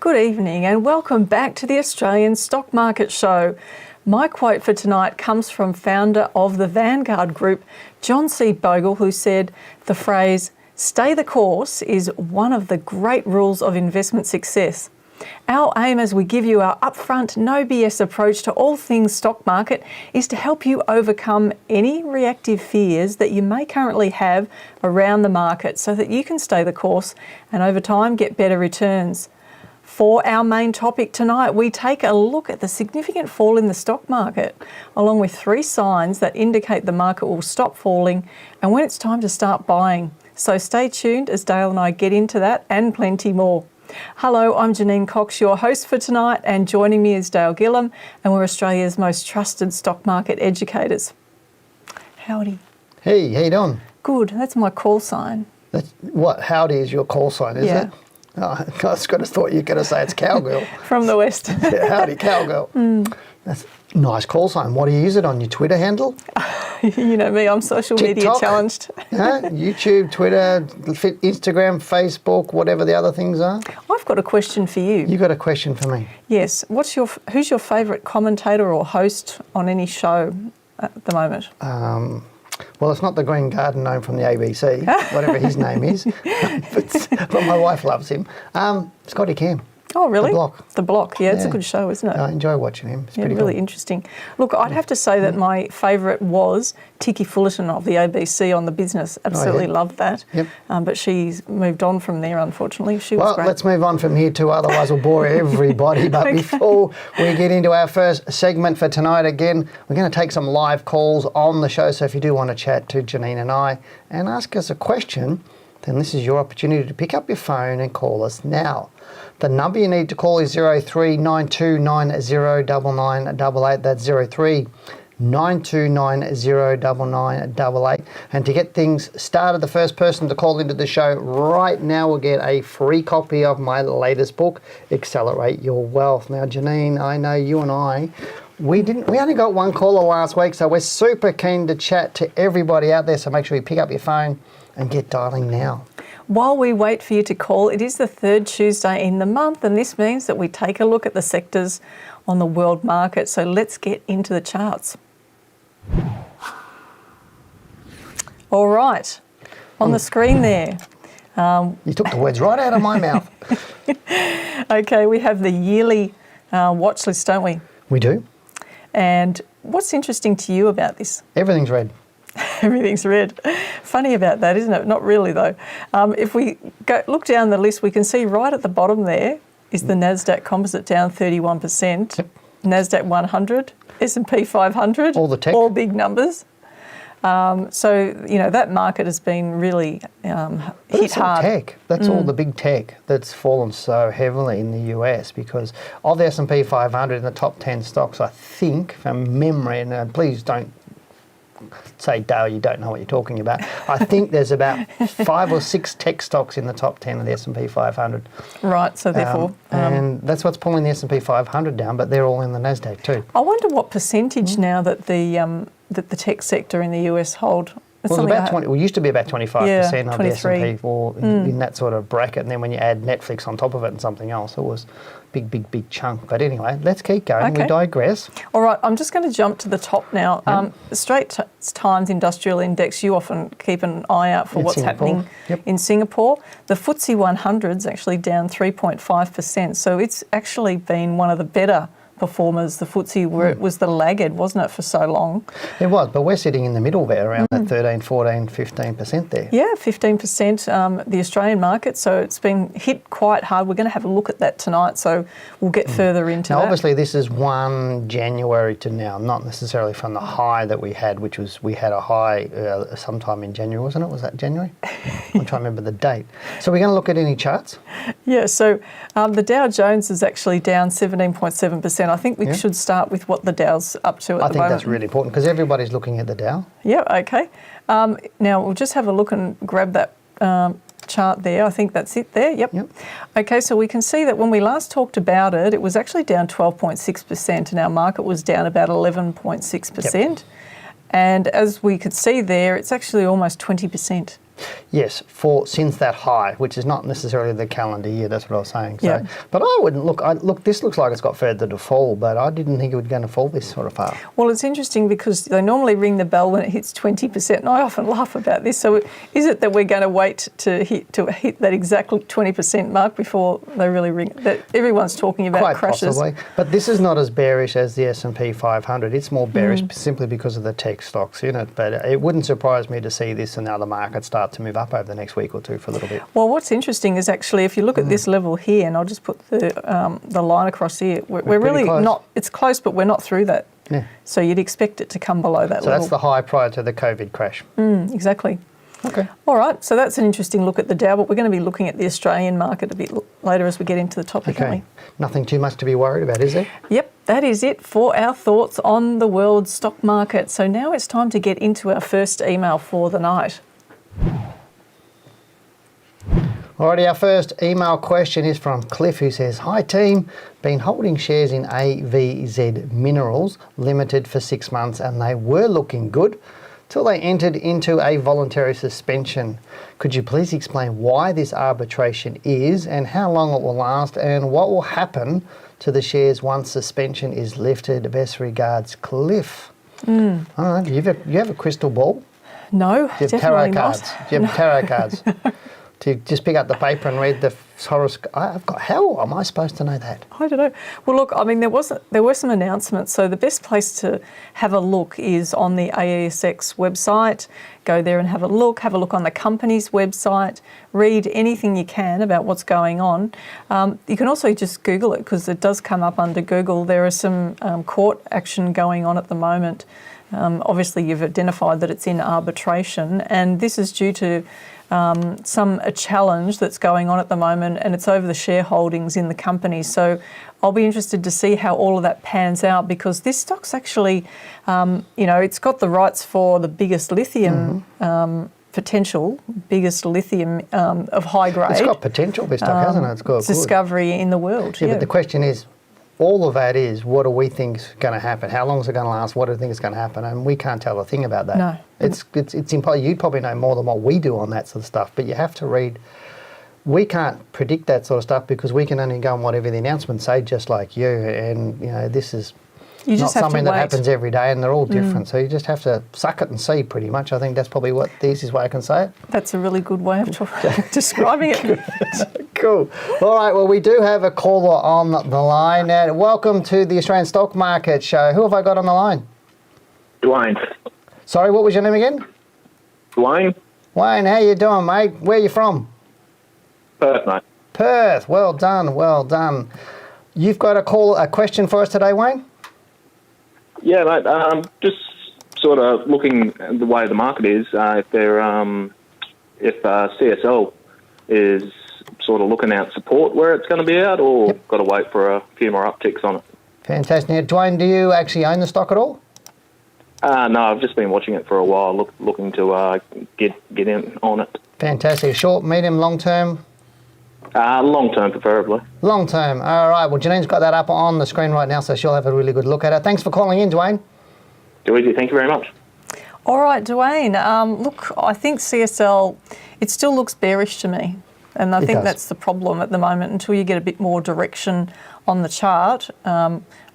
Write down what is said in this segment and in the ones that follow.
Good evening and welcome back to the Australian Stock Market Show. My quote for tonight comes from founder of the Vanguard Group, John C. Bogle, who said the phrase, "Stay the course," is one of the great rules of investment success. Our aim as we give you our upfront, no BS approach to all things stock market is to help you overcome any reactive fears that you may currently have around the market so that you can stay the course and over time get better returns. For our main topic tonight, we take a look at the significant fall in the stock market, along with 3 signs that indicate the market will stop falling and when it's time to start buying. So stay tuned as Dale and I get into that and plenty more. Hello, I'm Janine Cox, your host for tonight, and joining me is Dale Gillham, and we're Australia's most trusted stock market educators. Howdy. Hey, how you doing? Good, that's my call sign. That's what? Howdy is your call sign, is it? Oh, I just got to thought you were going to say it's cowgirl. From the West. Yeah, howdy, cowgirl. That's a nice call sign. What do you use it on? Your Twitter handle? You know me, I'm social media challenged. YouTube, Twitter, Instagram, Facebook, whatever the other things are. I've got a question for you. You got a question for me? Yes. Who's your favourite commentator or host on any show at the moment? Well, it's not the Green Garden gnome from the ABC, whatever his name is, but my wife loves him. Scotty Cam. Oh, really? The Block. The Block, yeah, it's a good show, isn't it? I enjoy watching him. It's pretty really cool. Interesting. Look, I'd have to say that my favourite was Tikki Fullerton of the ABC on The Business. Absolutely loved that. Yep. But she's moved on from there, unfortunately. She was great. Well, let's move on from here too, otherwise we'll bore everybody. But Okay. Before we get into our first segment for tonight, again, we're going to take some live calls on the show. So if you do want to chat to Janine and I and ask us a question, then this is your opportunity to pick up your phone and call us now. The number you need to call is 0392909988. That's 0392909988. And to get things started, the first person to call into the show right now will get a free copy of my latest book, Accelerate Your Wealth. Now, Janine, I know you and I, we only got one caller last week, so we're super keen to chat to everybody out there. So make sure you pick up your phone and get dialing now. While we wait for you to call, it is the 3rd Tuesday in the month, and this means that we take a look at the sectors on the world market. So let's get into the charts. All right, on the screen there. You took the words right out of my mouth. Okay, we have the yearly watch list, don't we? We do. And what's interesting to you about this? Everything's red. Everything's red. Funny about that, isn't it? Not really, though. If we look down the list, we can see right at the bottom there is the NASDAQ Composite down 31%, Yep. NASDAQ 100, S&P 500, all the tech, all big numbers. So, that market has been really hit hard. Tech. That's all the big tech that's fallen so heavily in the US because of the S&P 500 in the top 10 stocks, I think, from memory, and please don't say, Dale, you don't know what you're talking about. I think there's about 5 or 6 tech stocks in the top 10 of the S&P 500. Right, so therefore... and that's what's pulling the S&P 500 down, but they're all in the NASDAQ too. I wonder what percentage now that the tech sector in the US hold. Well, it was about 20. Well, it used to be about 25% of the 23. S&P in that sort of bracket, and then when you add Netflix on top of it and something else, it was big chunk. But anyway, let's keep going. Okay. We digress. All right, I'm just going to jump to the top now. Straits Times Industrial Index, you often keep an eye out for what's happening in Singapore. The FTSE 100 is actually down 3.5%, so it's actually been one of the better performers, the FTSE, where it was the laggard, wasn't it, for so long? It was, but we're sitting in the middle there, around that 13, 14, 15% there. Yeah, 15%, the Australian market, so it's been hit quite hard. We're going to have a look at that tonight, so we'll get further into that. Obviously this is 1 January to now, not necessarily from the high that we had, which was, we had a high sometime in January, wasn't it? Was that January? I'm trying to remember the date. So we're going to look at any charts? Yeah, so the Dow Jones is actually down 17.7%. I think we should start with what the Dow's up to at the moment. I think that's really important because everybody's looking at the Dow. Yeah, okay. Now we'll just have a look and grab that chart there. I think that's it there. Yep. Okay, so we can see that when we last talked about it, it was actually down 12.6% and our market was down about 11.6%. And as we could see there, it's actually almost 20% Yes, since that high, which is not necessarily the calendar year. That's what I was saying. So, Yeah. but I wouldn't look. This looks like it's got further to fall, but I didn't think it was going to fall this sort of far. Well, it's interesting because they normally ring the bell when it hits 20%, and I often laugh about this. So, is it that we're going to wait to hit that exact 20% mark before they really ring? That everyone's talking about Quite crashes. possibly, but this is not as bearish as the S&P 500. It's more bearish simply because of the tech stocks in it. But it wouldn't surprise me to see this and other markets start to move up over the next week or two for a little bit. Well, what's interesting is actually if you look at this level here, and I'll just put the line across here, we're really close. not. It's close, but we're not through that. Yeah. So you'd expect it to come below that So level. that's the high prior to the COVID crash. Exactly. Okay. All right, so that's an interesting look at the Dow, but we're going to be looking at the Australian market a bit later as we get into the topic, aren't Okay. Nothing too much to be worried about, is there? we? Yep, that is it for our thoughts on the world stock market. So now it's time to get into our first email for the night. Alrighty, our first email question is from Cliff, who says, "Hi team, been holding shares in AVZ Minerals Limited for 6 months and they were looking good till they entered into a voluntary suspension. Could you please explain why this arbitration is and how long it will last and what will happen to the shares once suspension is lifted? Best regards, Cliff." All right, you have a crystal ball? No, Do you have definitely tarot not. cards? Do you have tarot cards? Do you just pick up the paper and read the horoscope? How am I supposed to know that? I don't know. Well, look, I mean, there were some announcements. So the best place to have a look is on the ASX website. Go there and have a look. Have a look on the company's website. Read anything you can about what's going on. You can also just Google it because it does come up under Google. There is some court action going on at the moment. Obviously, you've identified that it's in arbitration, and this is due to a challenge that's going on at the moment, and it's over the shareholdings in the company. So I'll be interested to see how all of that pans out because this stock's actually, it's got the rights for the biggest lithium potential, biggest lithium of high grade. It's got potential, this stock, hasn't it? It's got discovery in the world. Yeah, but the question is, all of that is, what do we think is going to happen? How long is it going to last? What do we think is going to happen? And we can't tell a thing about that. No. It's impossible. You'd probably know more than what we do on that sort of stuff, but you have to read. We can't predict that sort of stuff because we can only go on whatever the announcements say, just like you. And, this is You not just have something to that wait. happens every day and they're all different. So you just have to suck it and see pretty much. I think that's probably what the easiest way I can say it. That's a really good way of describing it. Cool. All right, well, we do have a caller on the line now. Welcome to the Australian Stock Market Show. Who have I got on the line? Dwayne. Sorry, what was your name again? Dwayne? Wayne, how you doing, mate? Where are you from? Perth, mate. Perth. Well done, well done. You've got a question for us today, Wayne? Yeah, mate. Just sort of looking at the way the market is, if CSL is sort of looking out support where it's going to be at, or got to wait for a few more upticks on it. Fantastic. Now, Dwayne, do you actually own the stock at all? No, I've just been watching it for a while, looking to get in on it. Fantastic. Short, medium, long term? Long term, preferably. Long term. All right. Well, Janine's got that up on the screen right now, so she'll have a really good look at it. Thanks for calling in, Dwayne. Too easy. Thank you very much. All right, Dwayne. Look, I think CSL, it still looks bearish to me. And I think that's the problem at the moment. Until you get a bit more direction on the chart,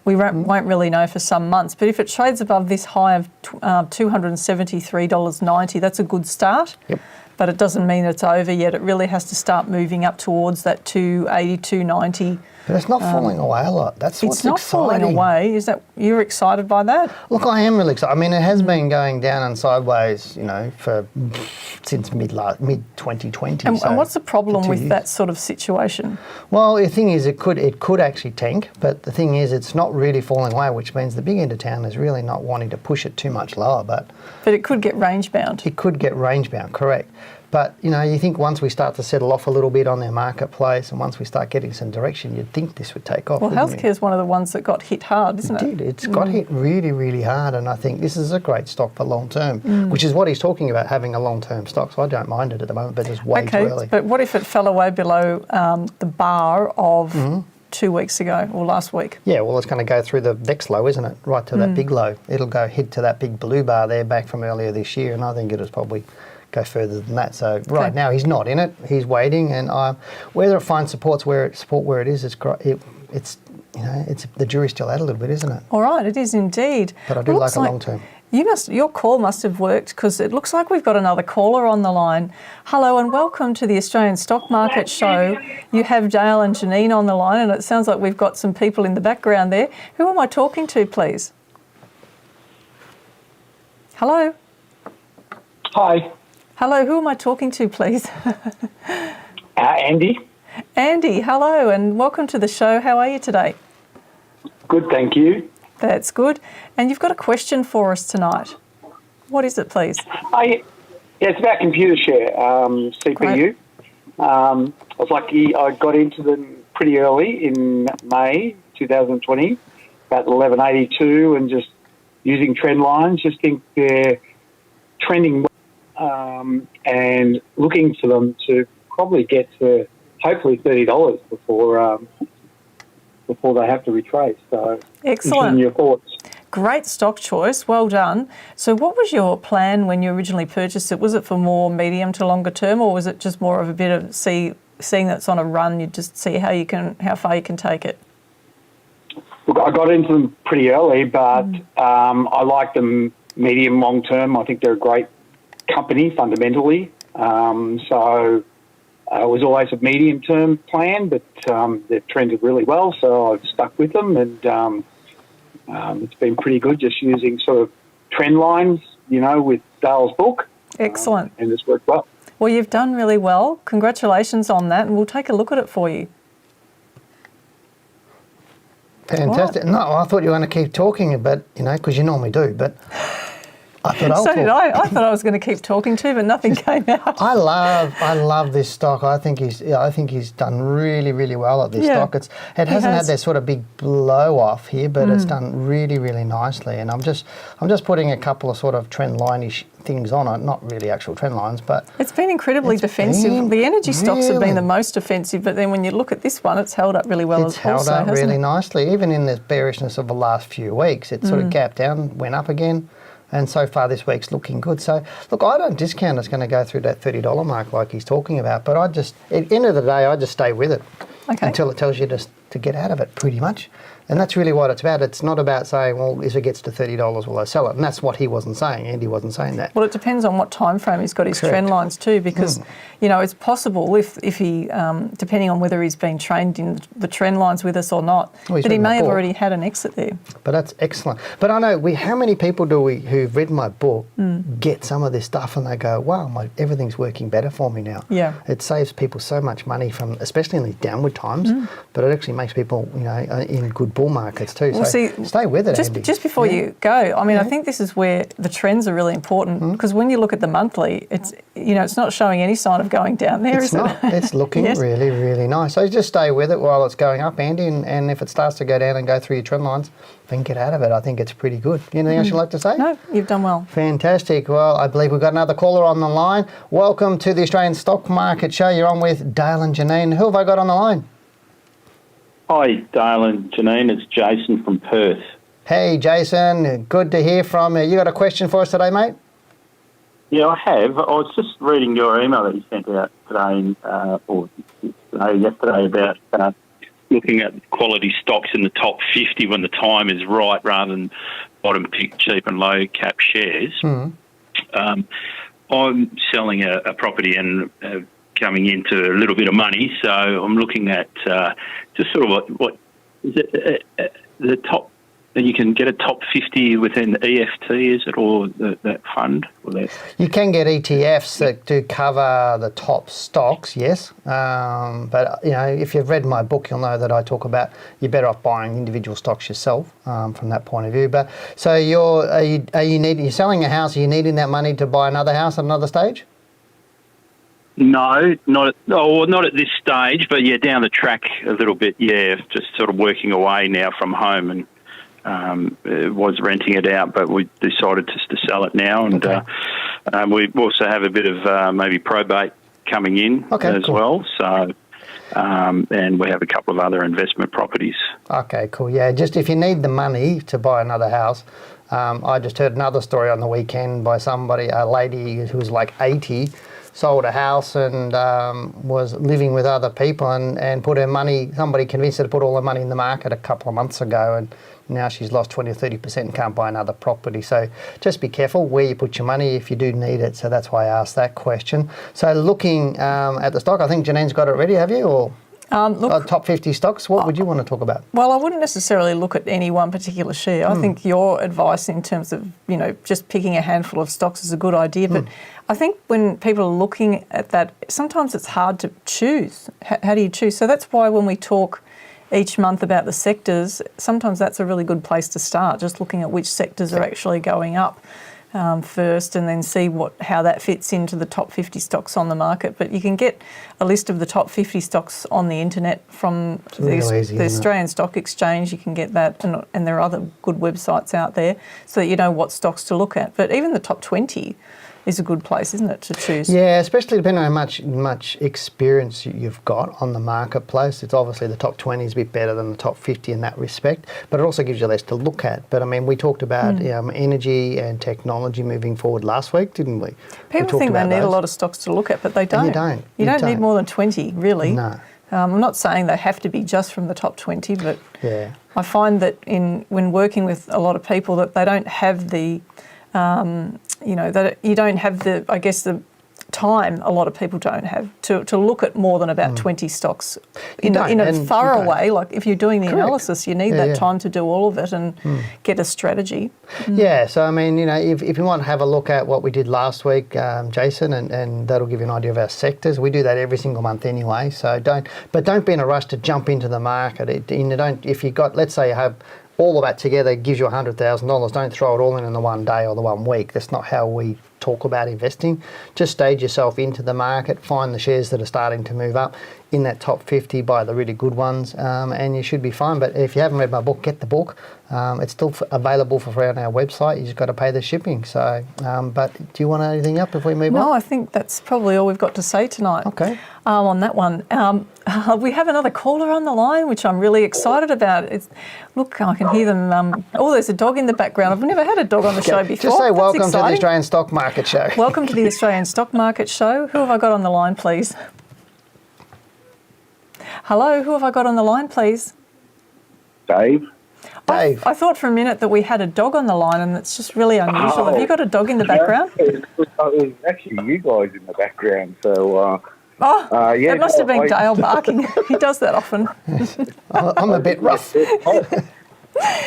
we won't really know for some months. But if it trades above this high of $273.90, that's a good start. Yep. But it doesn't mean it's over yet. It really has to start moving up towards that $280, $290. But it's not falling away a lot. That's what's It's not exciting. falling away. Is that you're excited by that? Look, I am really excited. I mean, it has been going down and sideways, since mid 2020. And what's the problem for 2 with years. that sort of situation? Well, the thing is, it could actually tank, but the thing is, it's not really falling away, which means the big end of town is really not wanting to push it too much lower. But it could get range bound. it could get range bound, correct. But, you think once we start to settle off a little bit on their marketplace and once we start getting some direction, you'd think this would take off. Well, wouldn't healthcare is one of the ones that got hit hard, isn't it? It did. It's got hit really, really hard, and I think this is a great stock for long term, which is what he's talking about, having a long term stock. So I don't mind it at the moment, but it's way too early. But what if it fell away below the bar of 2 weeks ago or last week? Yeah, well, it's going to go through the next low, isn't it? Right to that big low. It'll go hit to that big blue bar there back from earlier this year, and I think it'll probably go further than that. So right now he's not in it. He's waiting, and whether it finds support where it is, it's great. It's the jury's still out a little bit, isn't it? All right, it is indeed. But I do like a long term. Your call must have worked, because it looks like we've got another caller on the line. Hello and welcome to the Australian Stock Market Show. You have Dale and Janine on the line, and it sounds like we've got some people in the background there. Who am I talking to, please? Hello? Hi. Hello, who am I talking to, please? Andy. Andy, hello and welcome to the show. How are you today? Good, thank you. That's good. And you've got a question for us tonight. What is it, please? It's about computer share, CPU. I was lucky I got into them pretty early in May 2020, about 11.82, and just using trend lines, just think they're trending and looking for them to probably get to hopefully $30 before they have to retrace. So, excellent. Your thoughts? Great stock choice. Well done. So what was your plan when you originally purchased it? Was it for more medium to longer term, or was it just more of a bit of seeing that it's on a run, you just see how far you can take it? Look, I got into them pretty early, but I like them medium long term. I think they're a great company fundamentally. So it was always a medium term plan, but they've trended really well, so I've stuck with them, and it's been pretty good just using sort of trend lines, with Dale's book. Excellent. And it's worked well. Well, you've done really well. Congratulations on that, and we'll take a look at it for you. Fantastic. What? No, I thought you were going to keep talking, but because you normally do, but I thought I'll so talk. did I. I thought I was going to keep talking too, but nothing came out. I love this stock. I think he's done really, really well at this stock. It hasn't had that sort of big blow off here, but it's done really, really nicely. And I'm just putting a couple of sort of trend line-ish things on it, not really actual trend lines, but it's been incredibly defensive. The energy stocks have been the most defensive, but then when you look at this one, it's held up really well. It's held up really nicely, even in this bearishness of the last few weeks. It sort of gapped down, went up again. And so far this week's looking good. So, look, I don't discount it's going to go through that $30 mark like he's talking about, but at the end of the day, I just stay with it until it tells you to get out of it, pretty much. And that's really what it's about. It's not about saying, well, if it gets to $30, will I sell it? And that's what he wasn't saying. Andy wasn't saying that. Well, it depends on what time frame he's got his trend lines too, because, it's possible if he, depending on whether he's been trained in the trend lines with us or not, that he may have already had an exit there. But that's excellent. But I know, how many people who've read my book get some of this stuff and they go, wow, everything's working better for me now. Yeah. It saves people so much money especially in these downward times, but it actually makes people, in good bull markets too. Well, so stay with it, Andy. Just before you go, I think this is where the trends are really important, because when you look at the monthly, it's not showing any sign of going down there, is it? It's looking really, really nice. So just stay with it while it's going up, Andy, and if it starts to go down and go through your trend lines, then get out of it. I think it's pretty good. Anything else you'd like to say? No, you've done well. Fantastic. Well, I believe we've got another caller on the line. Welcome to the Australian Stock Market Show. You're on with Dale and Janine. Who have I got on the line? Hi, Dale and Janine. It's Jason from Perth. Hey, Jason. Good to hear from you. You got a question for us today, mate? Yeah, I have. I was just reading your email that you sent out today, yesterday, about looking at quality stocks in the top 50 when the time is right, rather than bottom pick cheap and low cap shares. I'm selling a property and coming into a little bit of money, so I'm looking at just sort of what is it, the top. You can get a top 50 within the EFT, is it, or that fund? Or that? You can get ETFs that do cover the top stocks, yes. But if you've read my book, you'll know that I talk about you're better off buying individual stocks yourself from that point of view. But so you're selling a house? Are you needing that money to buy another house at another stage? No, not at this stage, but yeah, down the track a little bit. Yeah, just sort of working away now from home, and was renting it out, but we decided just to sell it now, and we also have a bit of maybe probate coming in as well. So, and we have a couple of other investment properties. Okay, cool. Yeah, just if you need the money to buy another house, I just heard another story on the weekend by somebody, a lady who was like 80, sold a house and was living with other people and put her money, somebody convinced her to put all her money in the market a couple of months ago, and now she's lost 20 or 30% and can't buy another property. So just be careful where you put your money if you do need it. So that's why I asked that question. So looking at the stock, I think Janine's got it ready, have you? Or Look, top 50 stocks, what would you want to talk about? well, I wouldn't necessarily look at any one particular share. I think your advice in terms of, just picking a handful of stocks is a good idea. But I think when people are looking at that, sometimes it's hard to choose. How do you choose? So that's why when we talk each month about the sectors, sometimes that's a really good place to start, just looking at which sectors are actually going up first, and then see how that fits into the top 50 stocks on the market. But you can get a list of the top 50 stocks on the internet from the Australian Stock Exchange. You can get that, and there are other good websites out there so that you know what stocks to look at. But even the top 20 is a good place, isn't it, to choose? Yeah, especially depending on how much experience you've got on the marketplace. It's obviously the top 20 is a bit better than the top 50 in that respect, but it also gives you less to look at. But I mean, we talked about energy and technology moving forward last week, didn't we? People think they need a lot of stocks to look at, but they don't. You don't need more than 20, really. No. I'm not saying they have to be just from the top 20, but I find that when working with a lot of people that they don't have the that you don't have the time a lot of people don't have to look at more than about 20 stocks in a thorough way. Like if you're doing the analysis, you need that time to do all of it and get a strategy. Yeah, so I mean, if you want to have a look at what we did last week, Jason, and that'll give you an idea of our sectors. We do that every single month anyway, so don't be in a rush to jump into the market. If you got, let's say you have all of that together gives you $100,000. Don't throw it all in the one day or the 1 week. That's not how we talk about investing. Just stage yourself into the market, find the shares that are starting to move up in that top 50, buy the really good ones, and you should be fine. But if you haven't read my book, get the book. It's still available for free on our website. You just got to pay the shipping. So, but do you want anything up before we move on? No, I think that's probably all we've got to say tonight. Okay. On that one. We have another caller on the line, which I'm really excited about. Look, I can hear them. There's a dog in the background. I've never had a dog on the show before. Just say That's welcome exciting. to the Australian Stock Market Show. Welcome to the Australian Stock Market Show. Who have I got on the line, please? Hello, who have I got on the line, please? Dave. I thought for a minute that we had a dog on the line, and it's just really unusual. Have you got a dog in the background? It was actually you guys in the background, so... it must have been Dale barking. He does that often. I'm a bit rough. This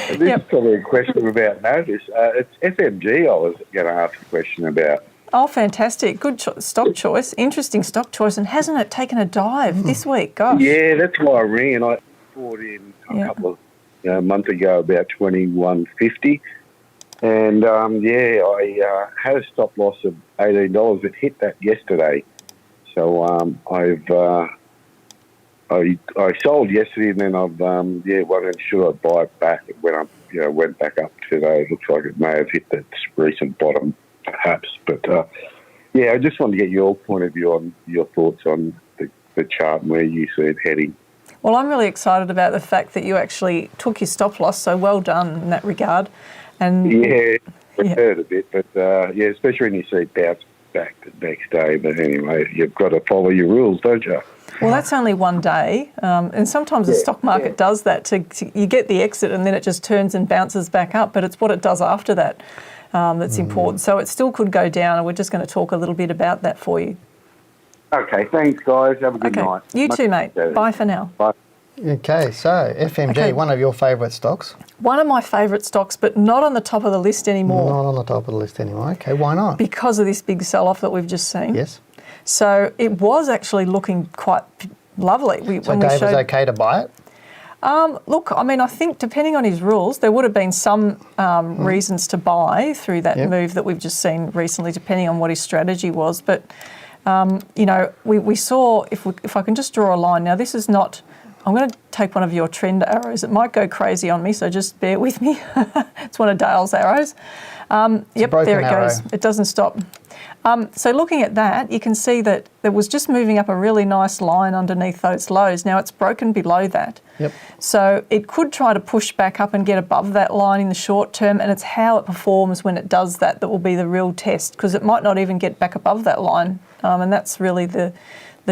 is probably a question about notice. It's FMG I was going to ask a question about. Oh, fantastic. Good stock choice. Interesting stock choice. And hasn't it taken a dive this week? Gosh. Yeah, that's why I rang, and I bought in a couple of months ago about $21.50. And, I had a stop loss of $18. It hit that yesterday. So I sold yesterday, and then I've wasn't sure I'd buy it back. It went up, went back up today. It looks like it may have hit that recent bottom, perhaps. But I just wanted to get your point of view on your thoughts on the chart and where you see it heading. Well, I'm really excited about the fact that you actually took your stop loss. So well done in that regard. And it hurt a bit, but especially when you see it bounce back the next day. But anyway, you've got to follow your rules, don't you? Well, that's only one day, and sometimes the stock market does that. You get the exit, and then it just turns and bounces back up. But it's what it does after that that's important. So it still could go down, and we're just going to talk a little bit about that for you. Okay, thanks, guys. Have a good night. You too, mate. Bye for now. Bye. Okay, so FMG, one of your favourite stocks? One of my favourite stocks, but not on the top of the list anymore. Not on the top of the list anymore. Okay, why not? Because of this big sell-off that we've just seen. Yes. So it was actually looking quite lovely. So Dave was okay to buy it? Look, I mean, I think depending on his rules, there would have been some reasons to buy through that move that we've just seen recently, depending on what his strategy was. But, we saw, if I can just draw a line, now this is not I'm going to take one of your trend arrows. It might go crazy on me, so just bear with me. It's one of Dale's arrows. Yep, there it goes. It doesn't stop. So looking at that, you can see that it was just moving up a really nice line underneath those lows. Now it's broken below that. Yep. So it could try to push back up and get above that line in the short term, and it's how it performs when it does that that will be the real test, because it might not even get back above that line. And that's really the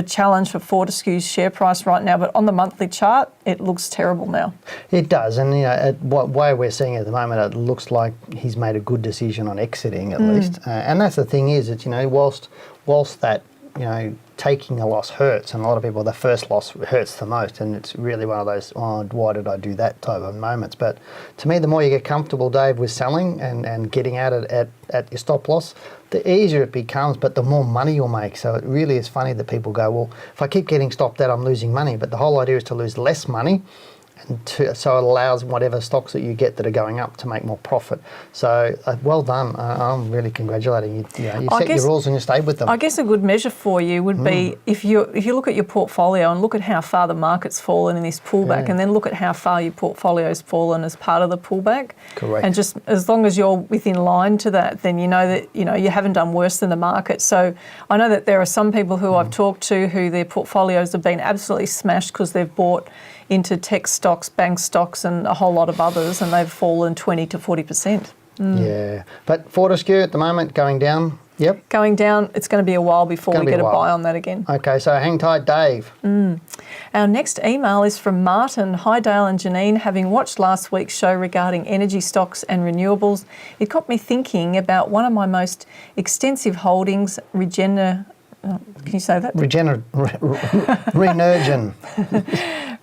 challenge for Fortescue's share price right now. But on the monthly chart, it looks terrible now. It does, and what way we're seeing it at the moment, it looks like he's made a good decision on exiting at least. And that's the thing is, it's whilst that taking a loss hurts, and a lot of people, the first loss hurts the most, and it's really one of those, why did I do that type of moments. But to me, the more you get comfortable, Dave, with selling and getting out at your stop loss, the easier it becomes, but the more money you'll make. So it really is funny that people go, well, if I keep getting stopped out, I'm losing money. But the whole idea is to lose less money, so it allows whatever stocks that you get that are going up to make more profit. So well done. I'm really congratulating you. You set your rules and you stayed with them. I guess a good measure for you would be if you look at your portfolio and look at how far the market's fallen in this pullback, and then look at how far your portfolio's fallen as part of the pullback. Correct. And just as long as you're within line to that, then you know that you haven't done worse than the market. So I know that there are some people who I've talked to who their portfolios have been absolutely smashed because they've bought into tech stocks, bank stocks, and a whole lot of others, and they've fallen 20 to 40%. Yeah, but Fortescue at the moment going down. Yep. Going down, it's going to be a while before we get a buy on that again. Okay, so hang tight, Dave. Our next email is from Martin. Hi, Dale and Janine. Having watched last week's show regarding energy stocks and renewables, it got me thinking about one of my most extensive holdings, can you say that?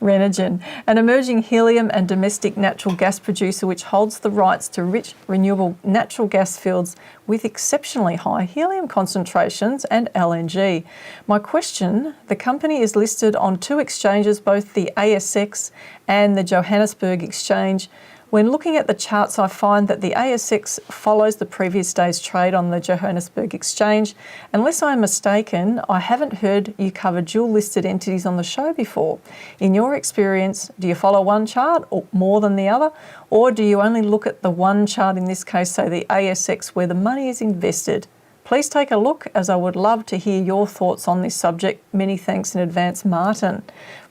Renogen, an emerging helium and domestic natural gas producer which holds the rights to rich renewable natural gas fields with exceptionally high helium concentrations and LNG. My question, the company is listed on two exchanges, both the ASX and the Johannesburg Exchange. When looking at the charts, I find that the ASX follows the previous day's trade on the Johannesburg Exchange. Unless I am mistaken, I haven't heard you cover dual-listed entities on the show before. In your experience, do you follow one chart or more than the other? Or do you only look at the one chart, in this case, say the ASX, where the money is invested? Please take a look, as I would love to hear your thoughts on this subject. Many thanks in advance, Martin.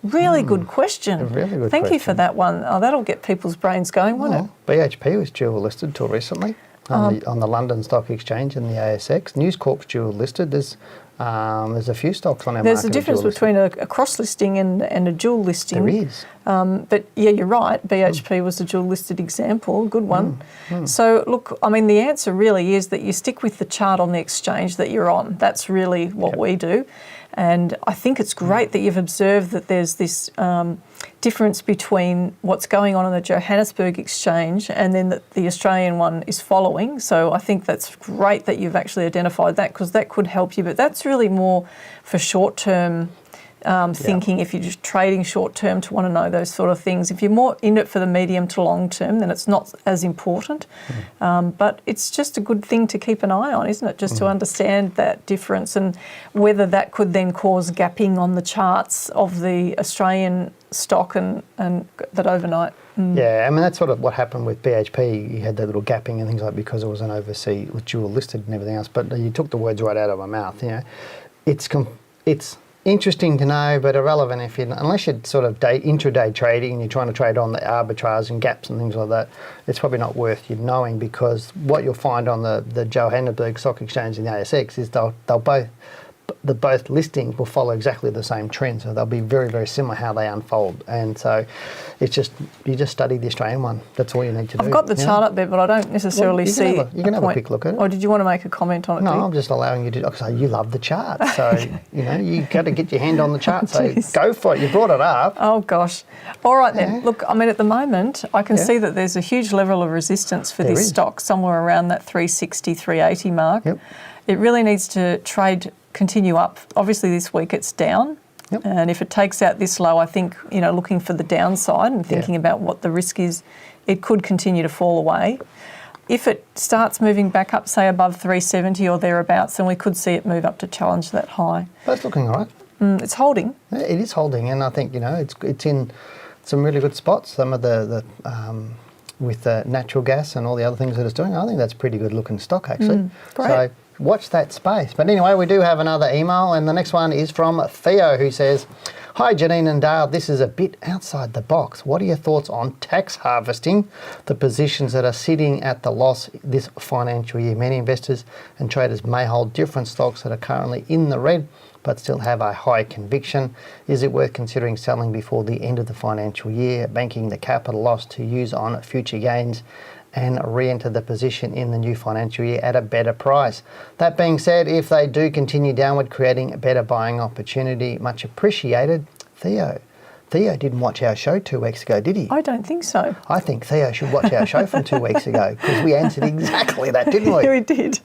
Really good question. A really good Thank question. you for that one. Oh, that'll get people's brains going, won't it? BHP was dual listed till recently on the London Stock Exchange and the ASX. News Corp's dual listed. There's a few stocks on our market. There's a difference between a cross-listing and a dual listing. There is. But yeah, you're right. BHP was a dual-listed example. Good one. So look, I mean, the answer really is that you stick with the chart on the exchange that you're on. That's really what we do. And I think it's great that you've observed that there's this difference between what's going on in the Johannesburg Exchange and then that the Australian one is following. So I think that's great that you've actually identified that, because that could help you. But that's really more for short-term thinking. If you're just trading short-term to want to know those sort of things. If you're more in it for the medium to long-term, then it's not as important. But it's just a good thing to keep an eye on, isn't it? Just to understand that difference and whether that could then cause gapping on the charts of the Australian stock and that overnight. Yeah, I mean, that's sort of what happened with BHP. You had that little gapping and things like, because it was an overseas, it was dual listed and everything else. But you took the words right out of my mouth. It's interesting to know, but irrelevant unless you're sort of intraday trading and you're trying to trade on the arbitrage and gaps and things like that. It's probably not worth you knowing, because what you'll find on the Johannesburg Stock Exchange and the ASX is both listings will follow exactly the same trend, so they'll be very, very similar how they unfold. And so it's just, you just study the Australian one. That's all you need to do. I've got the chart up there, but I don't necessarily see. You can have a quick look at it. Or did you want to make a comment on it? No, I'm just allowing you to. Because you love the chart, so you got to get your hand on the chart. So go for it. You brought it up. Oh gosh. All right then. Look, I mean, at the moment, I can see that there's a huge level of resistance for this stock, somewhere around that 360, 380 mark. Yep. It really needs to continue up. Obviously this week it's down. Yep. And if it takes out this low, I think, looking for the downside and thinking about what the risk is, it could continue to fall away. If it starts moving back up, say above 370 or thereabouts, then we could see it move up to challenge that high. But it's looking all right. It's holding. It is holding, and I think it's in some really good spots. Some of the with the natural gas and all the other things that it's doing, I think that's a pretty good looking stock actually. Great. So watch that space. But anyway, we do have another email, and the next one is from Theo, who says, "Hi Janine and Dale, this is a bit outside the box. What are your thoughts on tax harvesting the positions that are sitting at the loss this financial year? Many investors and traders may hold different stocks that are currently in the red but still have a high conviction. Is it worth considering selling before the end of the financial year, banking the capital loss to use on future gains and re-enter the position in the new financial year at a better price? That being said, if they do continue downward, creating a better buying opportunity, much appreciated, Theo." Theo didn't watch our show 2 weeks ago, did he? I don't think so. I think Theo should watch our show from 2 weeks ago, because we answered exactly that, didn't we? We did.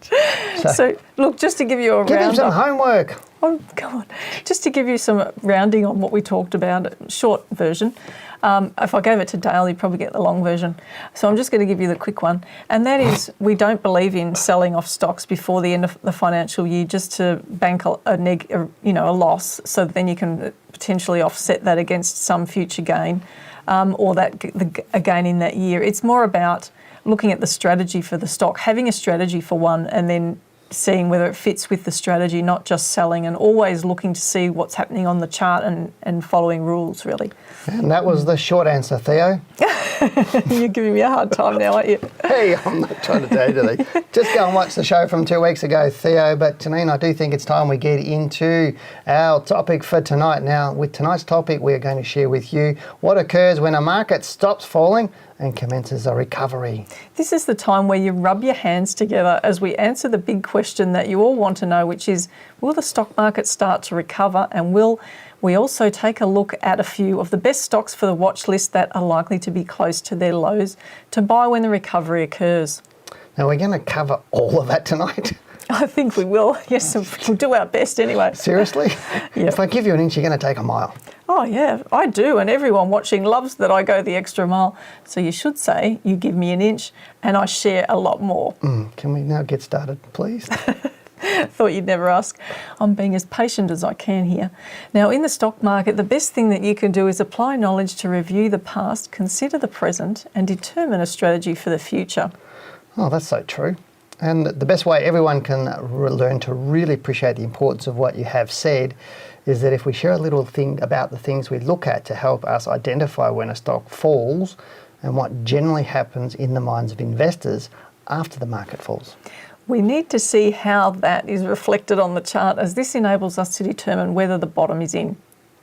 So, look, just to give you a Give him round some up. homework. Oh, come on. Just to give you some rounding on what we talked about, short version. If I gave it to Dale, he'd probably get the long version. So I'm just going to give you the quick one. And that is, we don't believe in selling off stocks before the end of the financial year just to bank a loss, so that then you can potentially offset that against some future gain or a gain in that year. It's more about looking at the strategy for the stock, having a strategy for one, and then seeing whether it fits with the strategy, not just selling, and always looking to see what's happening on the chart and following rules, really. And that was the short answer, Theo. You're giving me a hard time now, aren't you? Hey, I'm not trying to tell you anything. Just go and watch the show from 2 weeks ago, Theo. But Janine, I do think it's time we get into our topic for tonight. Now, with tonight's topic, we are going to share with you what occurs when a market stops falling and commences a recovery. This is the time where you rub your hands together as we answer the big question that you all want to know, which is, will the stock market start to recover, and will we also take a look at a few of the best stocks for the watch list that are likely to be close to their lows to buy when the recovery occurs? Now, we're going to cover all of that tonight. I think we will. Yes, we'll do our best anyway. Seriously? Yep. If I give you an inch, you're going to take a mile. Oh, yeah, I do. And everyone watching loves that I go the extra mile. So you should say, you give me an inch and I share a lot more. Can we now get started, please? Thought you'd never ask. I'm being as patient as I can here. Now, in the stock market, the best thing that you can do is apply knowledge to review the past, consider the present, and determine a strategy for the future. Oh, that's so true. And the best way everyone can learn to really appreciate the importance of what you have said is that if we share a little thing about the things we look at to help us identify when a stock falls and what generally happens in the minds of investors after the market falls. We need to see how that is reflected on the chart, as this enables us to determine whether the bottom is in.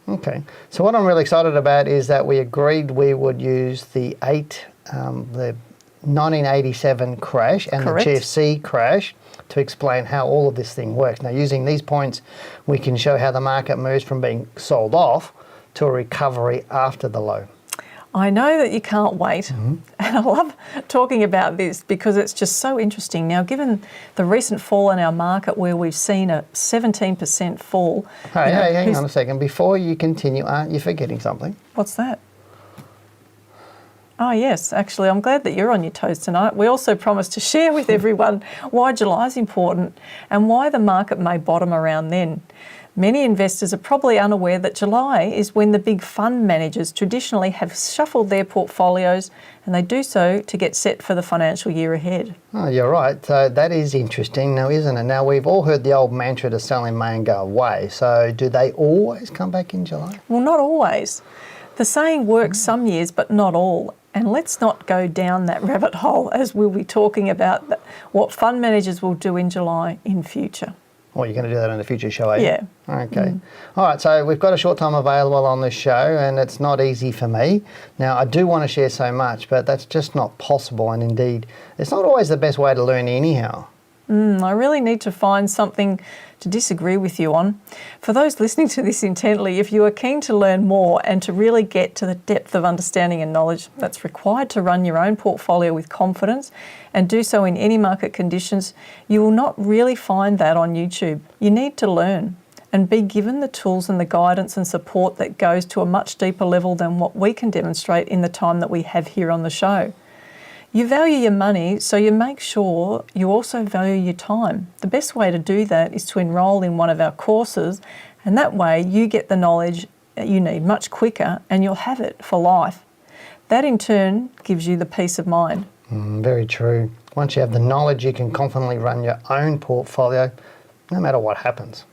Okay, so what I'm really excited about is that we agreed we would use the 1987 crash and Correct. the GFC crash to explain how all of this thing works. Now, using these points, we can show how the market moves from being sold off to a recovery after the low. I know that you can't wait, and I love talking about this because it's just so interesting. Now, given the recent fall in our market where we've seen a 17% fall... Hey, hang on a second. Before you continue, aren't you forgetting something? What's that? Oh, yes. Actually, I'm glad that you're on your toes tonight. We also promised to share with everyone why July is important and why the market may bottom around then. Many investors are probably unaware that July is when the big fund managers traditionally have shuffled their portfolios, and they do so to get set for the financial year ahead. Oh, you're right. So that is interesting now, isn't it? Now, we've all heard the old mantra to sell in May and go away. So do they always come back in July? Well, not always. The saying works some years, but not all. And let's not go down that rabbit hole, as we'll be talking about what fund managers will do in July in future. Well, you're going to do that in a future show, are you? Yeah. Okay. All right, so we've got a short time available on this show, and it's not easy for me. Now, I do want to share so much, but that's just not possible, and indeed, it's not always the best way to learn anyhow. I really need to find something to disagree with you on. For those listening to this intently, if you are keen to learn more and to really get to the depth of understanding and knowledge that's required to run your own portfolio with confidence and do so in any market conditions, you will not really find that on YouTube. You need to learn and be given the tools and the guidance and support that goes to a much deeper level than what we can demonstrate in the time that we have here on the show. You value your money, so you make sure you also value your time. The best way to do that is to enrol in one of our courses And that way you get the knowledge that you need much quicker and you'll have it for life. That in turn gives you the peace of mind. Very true. Once you have the knowledge, you can confidently run your own portfolio no matter what happens.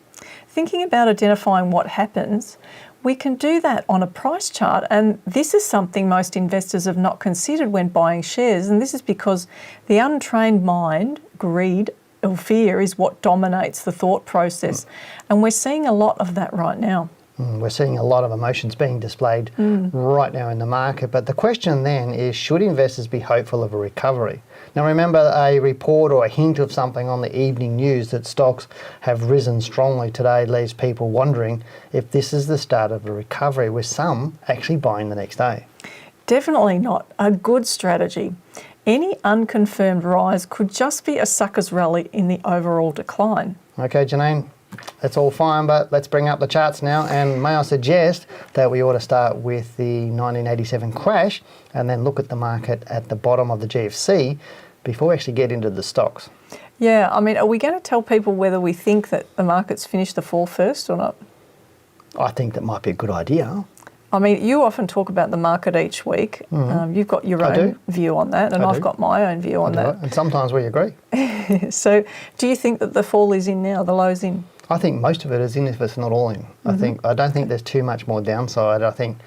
Thinking about identifying what happens, we can do that on a price chart, and this is something most investors have not considered when buying shares, and this is because the untrained mind, greed or fear, is what dominates the thought process, and we're seeing a lot of that right now. We're seeing a lot of emotions being displayed right now in the market, but the question then is, should investors be hopeful of a recovery? Now remember, a report or a hint of something on the evening news that stocks have risen strongly today leaves people wondering if this is the start of a recovery, with some actually buying the next day. Definitely not a good strategy. Any unconfirmed rise could just be a sucker's rally in the overall decline. Okay, Janine, that's all fine, but let's bring up the charts now, and may I suggest that we ought to start with the 1987 crash and then look at the market at the bottom of the GFC before we actually get into the stocks. Yeah, I mean, are we going to tell people whether we think that the market's finished the fall first or not? I think that might be a good idea. I mean, you often talk about the market each week. You've got your own view on that, and I've got my own view on that. And sometimes we agree. So do you think that the fall is in now, the low's in? I think most of it is in if it's not all in. I don't think there's too much more downside. I think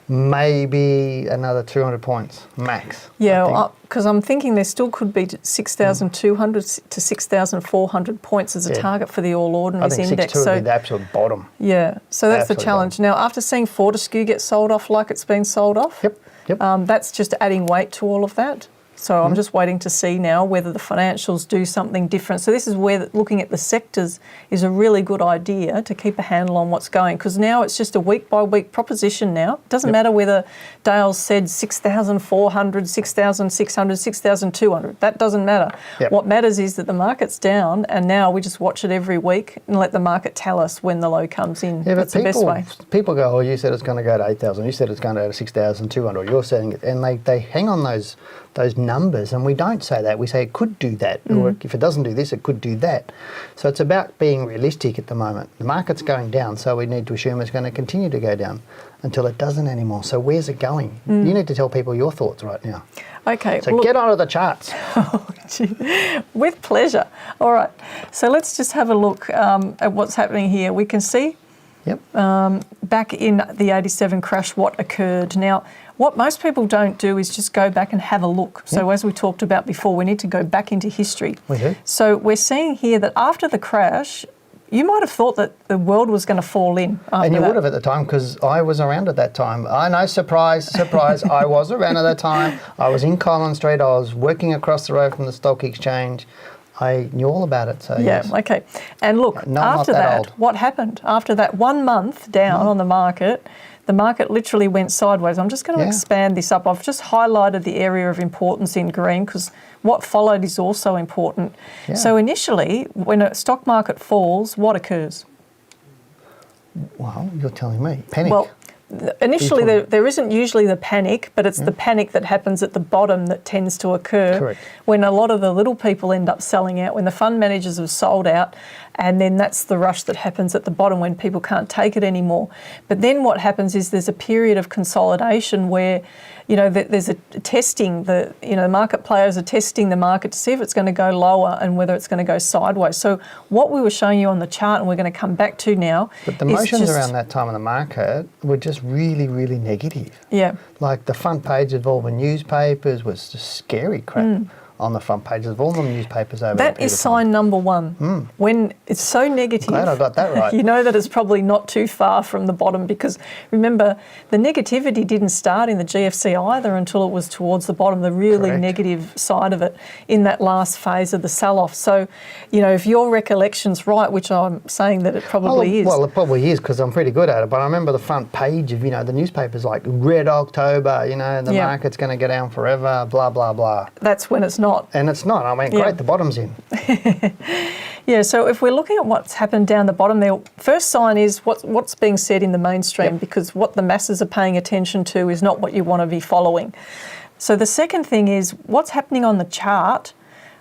maybe another 200 points max. Yeah, because I'm thinking there still could be 6,200 to 6,400 points as a target for the All Ordinaries Index. Index. 6,200 would be the absolute bottom. Yeah, so that's Absolute the challenge. Now, after seeing Fortescue get sold off like it's been sold off, Yep. that's just adding weight to all of that. So I'm just waiting to see now whether the financials do something different. So this is where looking at the sectors is a really good idea to keep a handle on what's going, because now it's just a week-by-week proposition now. It doesn't matter whether Dale said 6,400, 6,600, 6,200. That doesn't matter. What matters is that the market's down, and now we just watch it every week and let the market tell us when the low comes in. That's the best way. People go, oh, you said it's going to go to 8,000, you said it's going to go to 6,200, or you're saying it, and they hang on those numbers, and we don't say that. We say it could do that, or if it doesn't do this, it could do that. So it's about being realistic at the moment. The market's going down, so we need to assume it's going to continue to go down until it doesn't anymore. So where's it going? You need to tell people your thoughts right now. Okay. So get onto the charts. With pleasure. All right. So let's just have a look at what's happening here. We can see back in the 87 crash what occurred. Now, what most people don't do is just go back and have a look. So as we talked about before, we need to go back into history. We do. So we're seeing here that after the crash, you might have thought that the world was going to fall in after And you that. would have at the time, because I was around at that time. I know, surprise, surprise, I was around at that time. I was in Collins Street. I was working across the road from the stock exchange. I knew all about it. So yeah, yes. okay. And look, No, I'm after not that that, old. what happened? After that 1 month down on the market literally went sideways. I'm just going to expand this up. I've just highlighted the area of importance in green because what followed is also important. Yeah. So initially, when a stock market falls, what occurs? Well, you're telling me. Panic. Well, initially there isn't usually the panic, but it's the panic that happens at the bottom that tends to occur. Correct. When a lot of the little people end up selling out, when the fund managers have sold out, and then that's the rush that happens at the bottom when people can't take it anymore. But then what happens is there's a period of consolidation where, there's a testing, the market players are testing the market to see if it's going to go lower and whether it's going to go sideways. So what we were showing you on the chart, and we're going to come back to now, but the motions around that time in the market were just really, really negative. Yeah. Like the front page of all the newspapers was just scary crap on the front pages of all the newspapers over That is sign number one. When it's so negative, Glad I got that right. you know that it's probably not too far from the bottom, because remember, the negativity didn't start in the GFC either until it was towards the bottom, the really Correct. negative side of it in that last phase of the sell-off. So, if your recollection's right, which I'm saying that it probably is. Well, it probably is because I'm pretty good at it, but I remember the front page of, the newspapers like Red October, the market's going to go down forever, blah, blah, blah. That's when it's not. And it's not. I mean, great, the bottom's in. Yeah, so if we're looking at what's happened down the bottom there, first sign is what's being said in the mainstream, because what the masses are paying attention to is not what you want to be following. So the second thing is what's happening on the chart,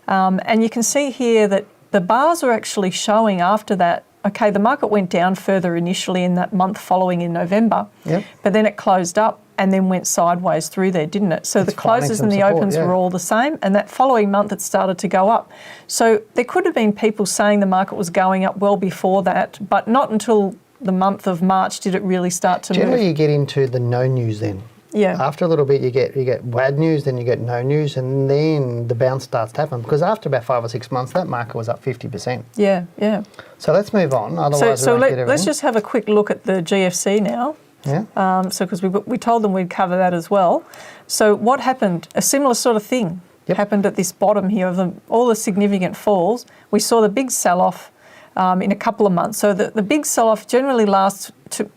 and you can see here that the bars are actually showing after that okay, the market went down further initially in that month following in November, Yep. but then it closed up and then went sideways through there, didn't it? So It's the closes finding and some the support, opens yeah. were all the same, and that following month it started to go up. So there could have been people saying the market was going up well before that, but not until the month of March did it really start to Generally, move. you get into the no news then. Yeah. After a little bit, you get bad news, then you get no news, and then the bounce starts to happen. Because after about 5 or 6 months, that market was up 50%. Yeah, yeah. So let's move on. Otherwise, So we won't get let's everything. just have a quick look at the GFC now. Yeah. So because we told them we'd cover that as well. So what happened? A similar sort of thing happened at this bottom here of all the significant falls. We saw the big sell-off in a couple of months. So the big sell-off generally lasts 2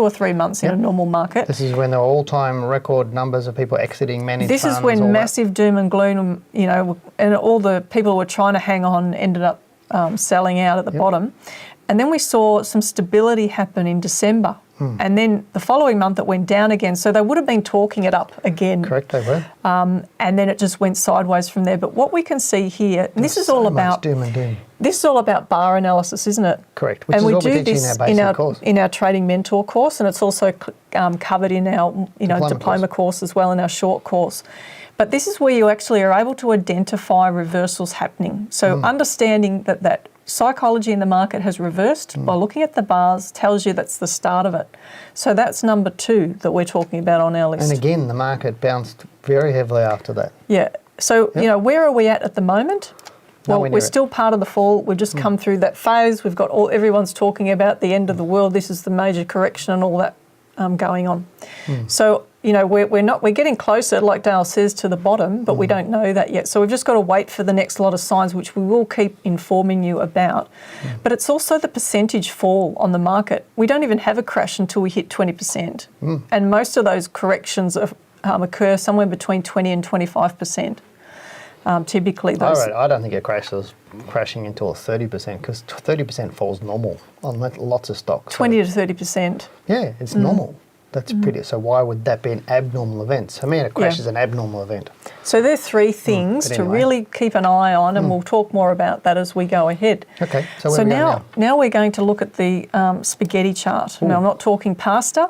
or 3 months in a normal market. This is when there are all-time record numbers of people exiting managed This funds. is when all that. massive doom and gloom, and all the people who were trying to hang on ended up selling out at the bottom. And then we saw some stability happen in December. And then the following month it went down again. So they would have been talking it up again. Correct, they were. And then it just went sideways from there. But what we can see here, and this is So all much about doom and doom. this is all about bar analysis, isn't it? Correct, which and is we what we do teach in this our basic course. in our trading mentor course, and it's also covered in our diploma course as well in our short course. But this is where you actually are able to identify reversals happening. So understanding that psychology in the market has reversed by looking at the bars tells you that's the start of it. So that's number 2 that we're talking about on our list. And again, the market bounced very heavily after that. Yeah. So, where are we at the moment? Well, Nowhere near we're it. still part of the fall. We've just come through that phase. We've got everyone's talking about the end of the world. This is the major correction and all that going on. So, we're getting closer, like Dale says, to the bottom, but we don't know that yet. So we've just got to wait for the next lot of signs, which we will keep informing you about. But it's also the percentage fall on the market. We don't even have a crash until we hit 20%. And most of those corrections occur somewhere between 20 and 25%. Typically, those. I don't think a crash is crashing until 30%, because 30% falls normal on lots of stocks. 20 to 30%. Yeah, it's normal. That's pretty. So why would that be an abnormal event? So, I mean, a crash is an abnormal event. So there are 3 things but to anyway. really keep an eye on, and we'll talk more about that as we go ahead. Okay, so where are we going now we're going to look at the spaghetti chart. Now, I'm not talking pasta.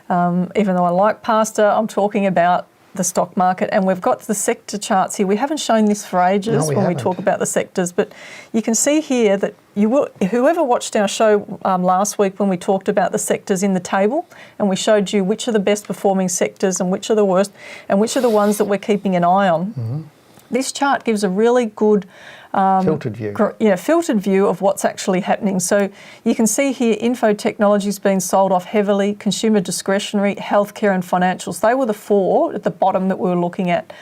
Even though I like pasta, I'm talking about the stock market, and we've got the sector charts here. We haven't shown this for ages we when we haven't. talk about the sectors, but you can see here that whoever watched our show last week when we talked about the sectors in the table, and we showed you which are the best performing sectors and which are the worst, and which are the ones that we're keeping an eye on. This chart gives a really good filtered view. Filtered view of what's actually happening. So you can see here info technology's been sold off heavily, consumer discretionary, healthcare and financials. They were the 4 at the bottom that we were looking at.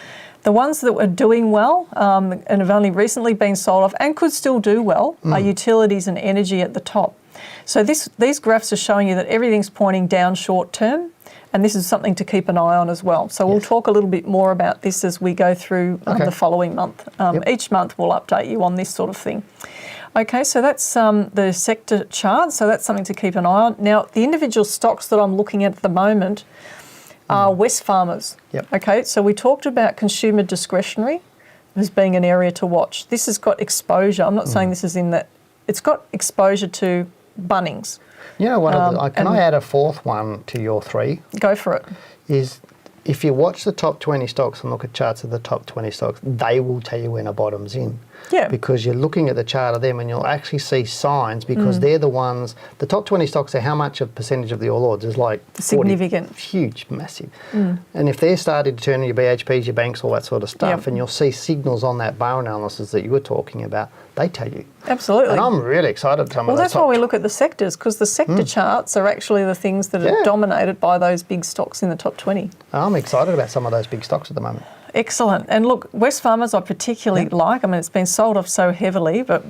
The ones that were doing well and have only recently been sold off and could still do well are utilities and energy at the top. So these graphs are showing you that everything's pointing down short term, and this is something to keep an eye on as well. So we'll talk a little bit more about this as we go through the following month. Each month we'll update you on this sort of thing. Okay, so that's the sector chart, so that's something to keep an eye on. Now, the individual stocks that I'm looking at the moment are Wesfarmers. Yep. Okay, so we talked about consumer discretionary as being an area to watch. This has got exposure. I'm not saying this is in that. It's got exposure to Bunnings. You know, can I add a 4th one to your 3? Go for it. Is if you watch the top 20 stocks and look at charts of the top 20 stocks, they will tell you when a bottom's in. Yeah. Because you're looking at the chart of them and you'll actually see signs, because they're the ones, the top 20 stocks are how much of percentage of the All Ords is like 40, Significant. huge, massive. And if they're starting to turn your BHPs, your banks, all that sort of stuff, Yep. and you'll see signals on that bar analysis that you were talking about, they tell you. Absolutely. And I'm really excited about some Well, of those that's why top we look at the sectors, because the sector charts are actually the things that are dominated by those big stocks in the top 20. I'm excited about some of those big stocks at the moment. Excellent. And look, Wesfarmers I particularly like. I mean, it's been sold off so heavily, but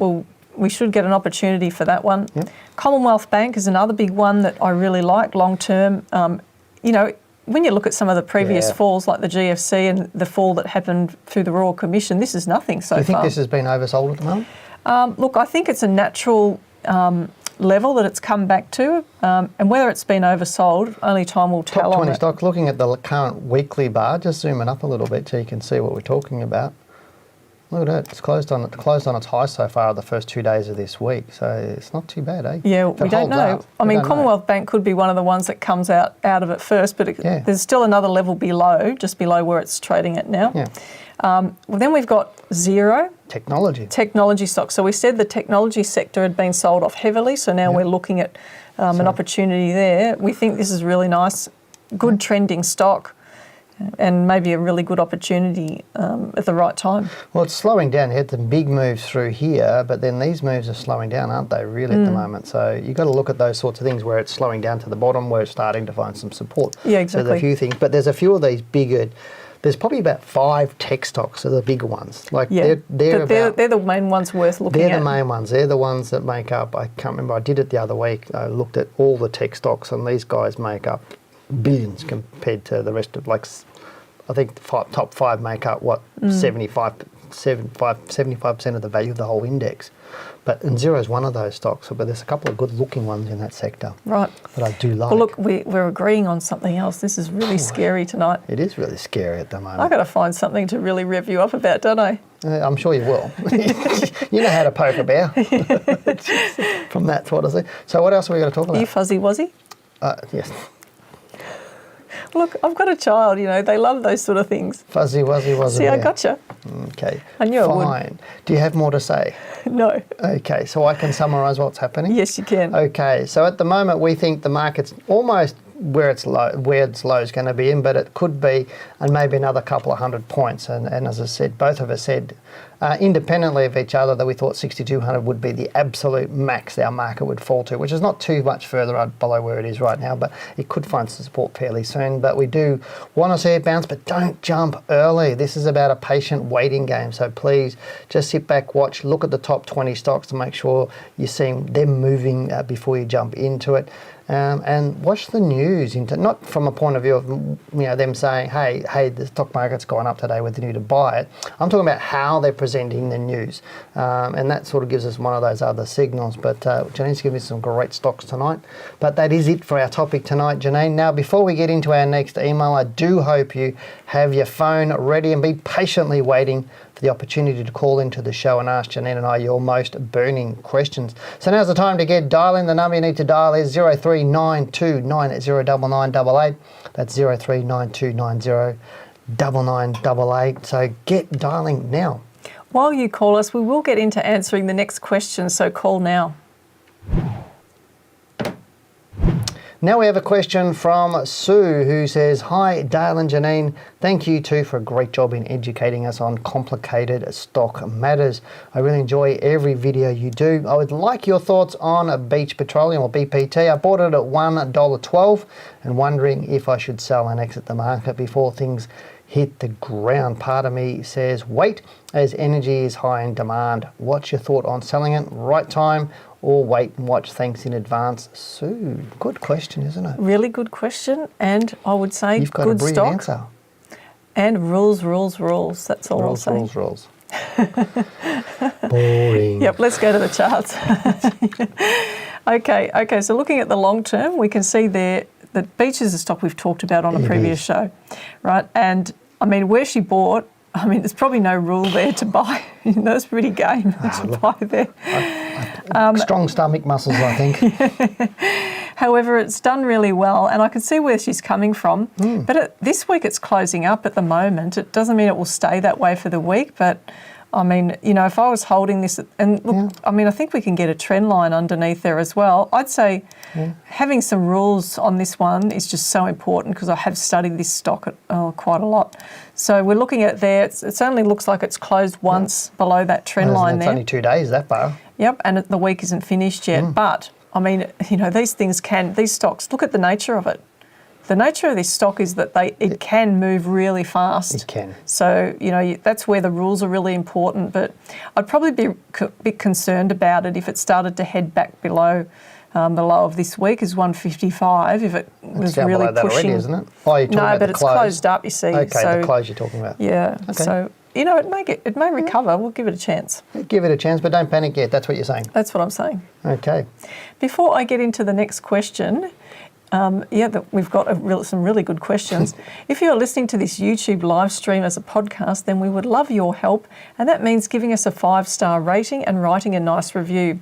we should get an opportunity for that one. Yep. Commonwealth Bank is another big one that I really like long term. When you look at some of the previous falls, like the GFC and the fall that happened through the Royal Commission, this is nothing so far. Do you think this has been oversold at the moment? Look, I think it's a natural level that it's come back to, and whether it's been oversold, only time will tell. Top 20 on it. stocks, looking at the current weekly bar, just zoom it up a little bit so you can see what we're talking about. Look at that. It's closed on its high so far the first 2 days of this week. So it's not too bad, eh? Yeah, If we it don't holds know. up, I we mean, don't know. Commonwealth Bank could be one of the ones that comes out of it first, but there's still another level below, just below where it's trading at now. Yeah. Well, then we've got Xero. Technology Stocks. So we said the technology sector had been sold off heavily, so now we're looking at an opportunity there. We think this is really nice, good trending stock, and maybe a really good opportunity at the right time. Well, it's slowing down. You had some big moves through here, but then these moves are slowing down, aren't they, really, at the moment? So you've got to look at those sorts of things where it's slowing down to the bottom, where it's starting to find some support. Yeah, exactly. So there's a few things, but there's a few of these bigger. There's probably about 5 tech stocks that are the bigger ones. Like they're the main ones worth looking at. They're the main ones. They're the ones that make up. I can't remember. I did it the other week. I looked at all the tech stocks, and these guys make up billions compared to the rest of, like, I think the top 5 make up, 75% of the value of the whole index. But Xero is one of those stocks, but there's a couple of good-looking ones in that sector. Right. That I do like. Well, look, we're agreeing on something else. This is really scary tonight. It is really scary at the moment. I've got to find something to really rev you up about, don't I? I'm sure you will. You know how to poke a bear from that sort of thing. So what else are we going to talk about? Are you fuzzy wuzzy? Yes. Look, I've got a child, they love those sort of things. Fuzzy wuzzy wuzzy. See, I gotcha. Okay. I knew I would. Fine. Do you have more to say? No. Okay, so I can summarise what's happening? Yes, you can. Okay, so at the moment we think the market's almost where its low is going to be in, but it could be, and maybe another couple of 100 points. And as I said, both of us said independently of each other that we thought 6,200 would be the absolute max our market would fall to, which is not too much further below where it is right now, but it could find some support fairly soon. But we do want to see it bounce, but don't jump early. This is about a patient waiting game, so please just sit back, watch, look at the top 20 stocks to make sure you see them moving before you jump into it. And watch the news, not from a point of view of them saying, hey, the stock market's gone up today, whether you need to buy it. I'm talking about how they're presenting the news, and that sort of gives us one of those other signals. But Janine's given us some great stocks tonight. But that is it for our topic tonight, Janine. Now, before we get into our next email, I do hope you have your phone ready and be patiently waiting for the opportunity to call into the show and ask Janine and I your most burning questions. So now's the time to get dialing. The number you need to dial is 0392909988. That's 0392909988. So get dialing now. While you call us, we will get into answering the next question, so call now. Now we have a question from Sue, who says, "Hi Dale and Janine, thank you too for a great job in educating us on complicated stock matters. I really enjoy every video you do. I would like your thoughts on Beach Petroleum, or BPT. I bought it at $1.12 and wondering if I should sell and exit the market before things hit the ground. Part of me says wait, as energy is high in demand. What's your thought on selling it? Right time or wait and watch? Thanks in advance." Sue, good question, isn't it? Really good question, and I would say You've got good a brilliant stock. answer. And rules. That's all I'll say. Rules. Boring. Yep, let's go to the charts. Okay, so looking at the long term, we can see there that Beach is a stock we've talked about on a previous show, right? And I mean, where she bought, there's probably no rule there to buy. That's pretty game to buy there. Strong stomach muscles, I think. However, it's done really well, and I can see where she's coming from. But this week it's closing up at the moment. It doesn't mean it will stay that way for the week, but if I was holding this, and look, I think we can get a trend line underneath there as well. I'd say having some rules on this one is just so important, because I have studied this stock quite a lot. So we're looking at it there. It only looks like it's closed once below that trend line there. It's only 2 days, that far. Yep, and the week isn't finished yet. But, these stocks, look at the nature of it. The nature of this stock is that it can move really fast. It can. So, that's where the rules are really important. But I'd probably be a bit concerned about it if it started to head back below the low of this week is 155. If it was really below that pushing. already, isn't it? Oh, you're talking about but the it's close. closed up, you see. Okay, so, the close you're talking about. Yeah. Okay. So, it may recover. We'll give it a chance. Give it a chance, but don't panic yet. That's what you're saying. That's what I'm saying. Okay. Before I get into the next question, We've got some really good questions. If you're listening to this YouTube live stream as a podcast, then we would love your help, and that means giving us a 5-star rating and writing a nice review.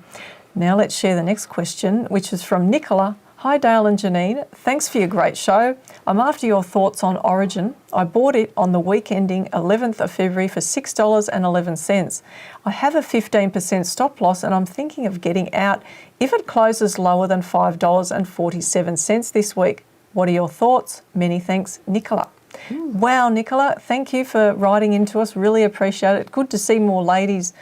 Now let's share the next question, which is from Nicola. Hi Dale and Janine, thanks for your great show. I'm after your thoughts on Origin. I bought it on the week ending 11th of February for $6.11. I have a 15% stop loss and I'm thinking of getting out if it closes lower than $5.47 this week. What are your thoughts? Many thanks, Nicola. Wow, Nicola, thank you for writing into us. Really appreciate it. Good to see more ladies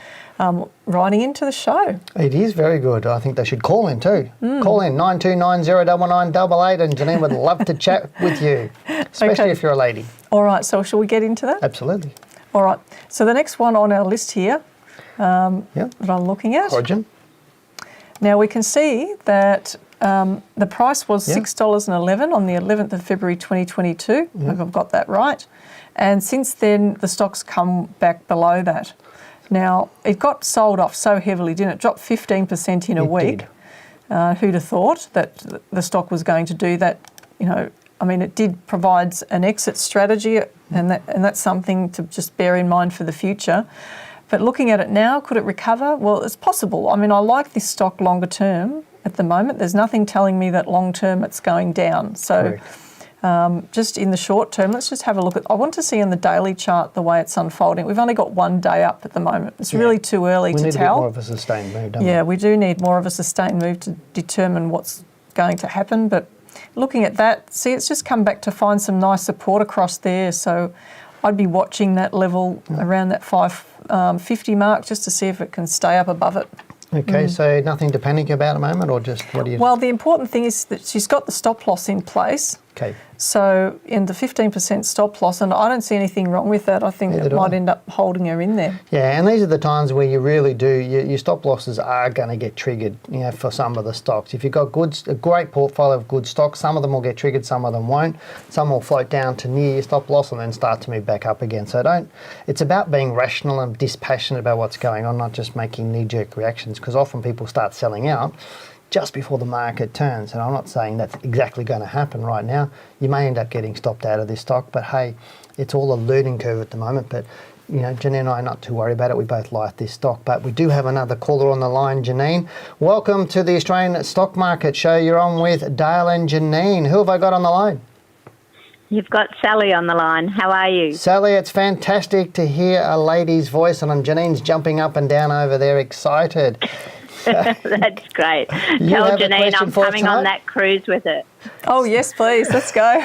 writing into the show. It is very good. I think they should call in too. Call in 92909988 and Janine would love to chat with you, especially if you're a lady. All right, so shall we get into that? Absolutely. All right, so the next one on our list here that I'm looking at. Origin. Now we can see that the price was $6.11 on the 11th of February 2022. If I've got that right. And since then, the stock's come back below that. Now, it got sold off so heavily, didn't it? It dropped 15% in a week. Who'd have thought that the stock was going to do that? You know, I mean, it did provide an exit strategy, and that's something to just bear in mind for the future. But looking at it now, could it recover? Well, it's possible. I mean, I like this stock longer term at the moment. There's nothing telling me that long term it's going down. So just in the short term, let's just have a look at, I want to see on the daily chart the way it's unfolding. We've only got one day up at the moment. It's really too early to tell. We need a bit more of a sustained move, don't we? Yeah, we do need more of a sustained move to determine what's going to happen. But looking at that, see, it's just come back to find some nice support across there. So I'd be watching that level around that 550 mark just to see if it can stay up above it. Okay, so nothing to panic about at the moment, or just what do you... Well, the important thing is that she's got the stop loss in place. Okay. So in the 15% stop loss, and I don't see anything wrong with that. I think it might end up holding her in there. Yeah, and these are the times where you really do, your stop losses are going to get triggered, you know, for some of the stocks. If you've got a great portfolio of good stocks, some of them will get triggered, some of them won't. Some will float down to near your stop loss and then start to move back up again. So it's about being rational and dispassionate about what's going on, not just making knee-jerk reactions, because often people start selling out just before the market turns. And I'm not saying that's exactly going to happen right now. You may end up getting stopped out of this stock, but hey, it's all a learning curve at the moment. But, you know, Janine and I are not too worried about it. We both like this stock. But we do have another caller on the line, Janine. Welcome to the Australian Stock Market Show. You're on with Dale and Janine. Who have I got on the line? You've got Sally on the line. How are you? Sally, it's fantastic to hear a lady's voice, and Janine's jumping up and down over there excited. That's great. Tell Janine I'm coming on that cruise with it. Oh, yes, please. Let's go.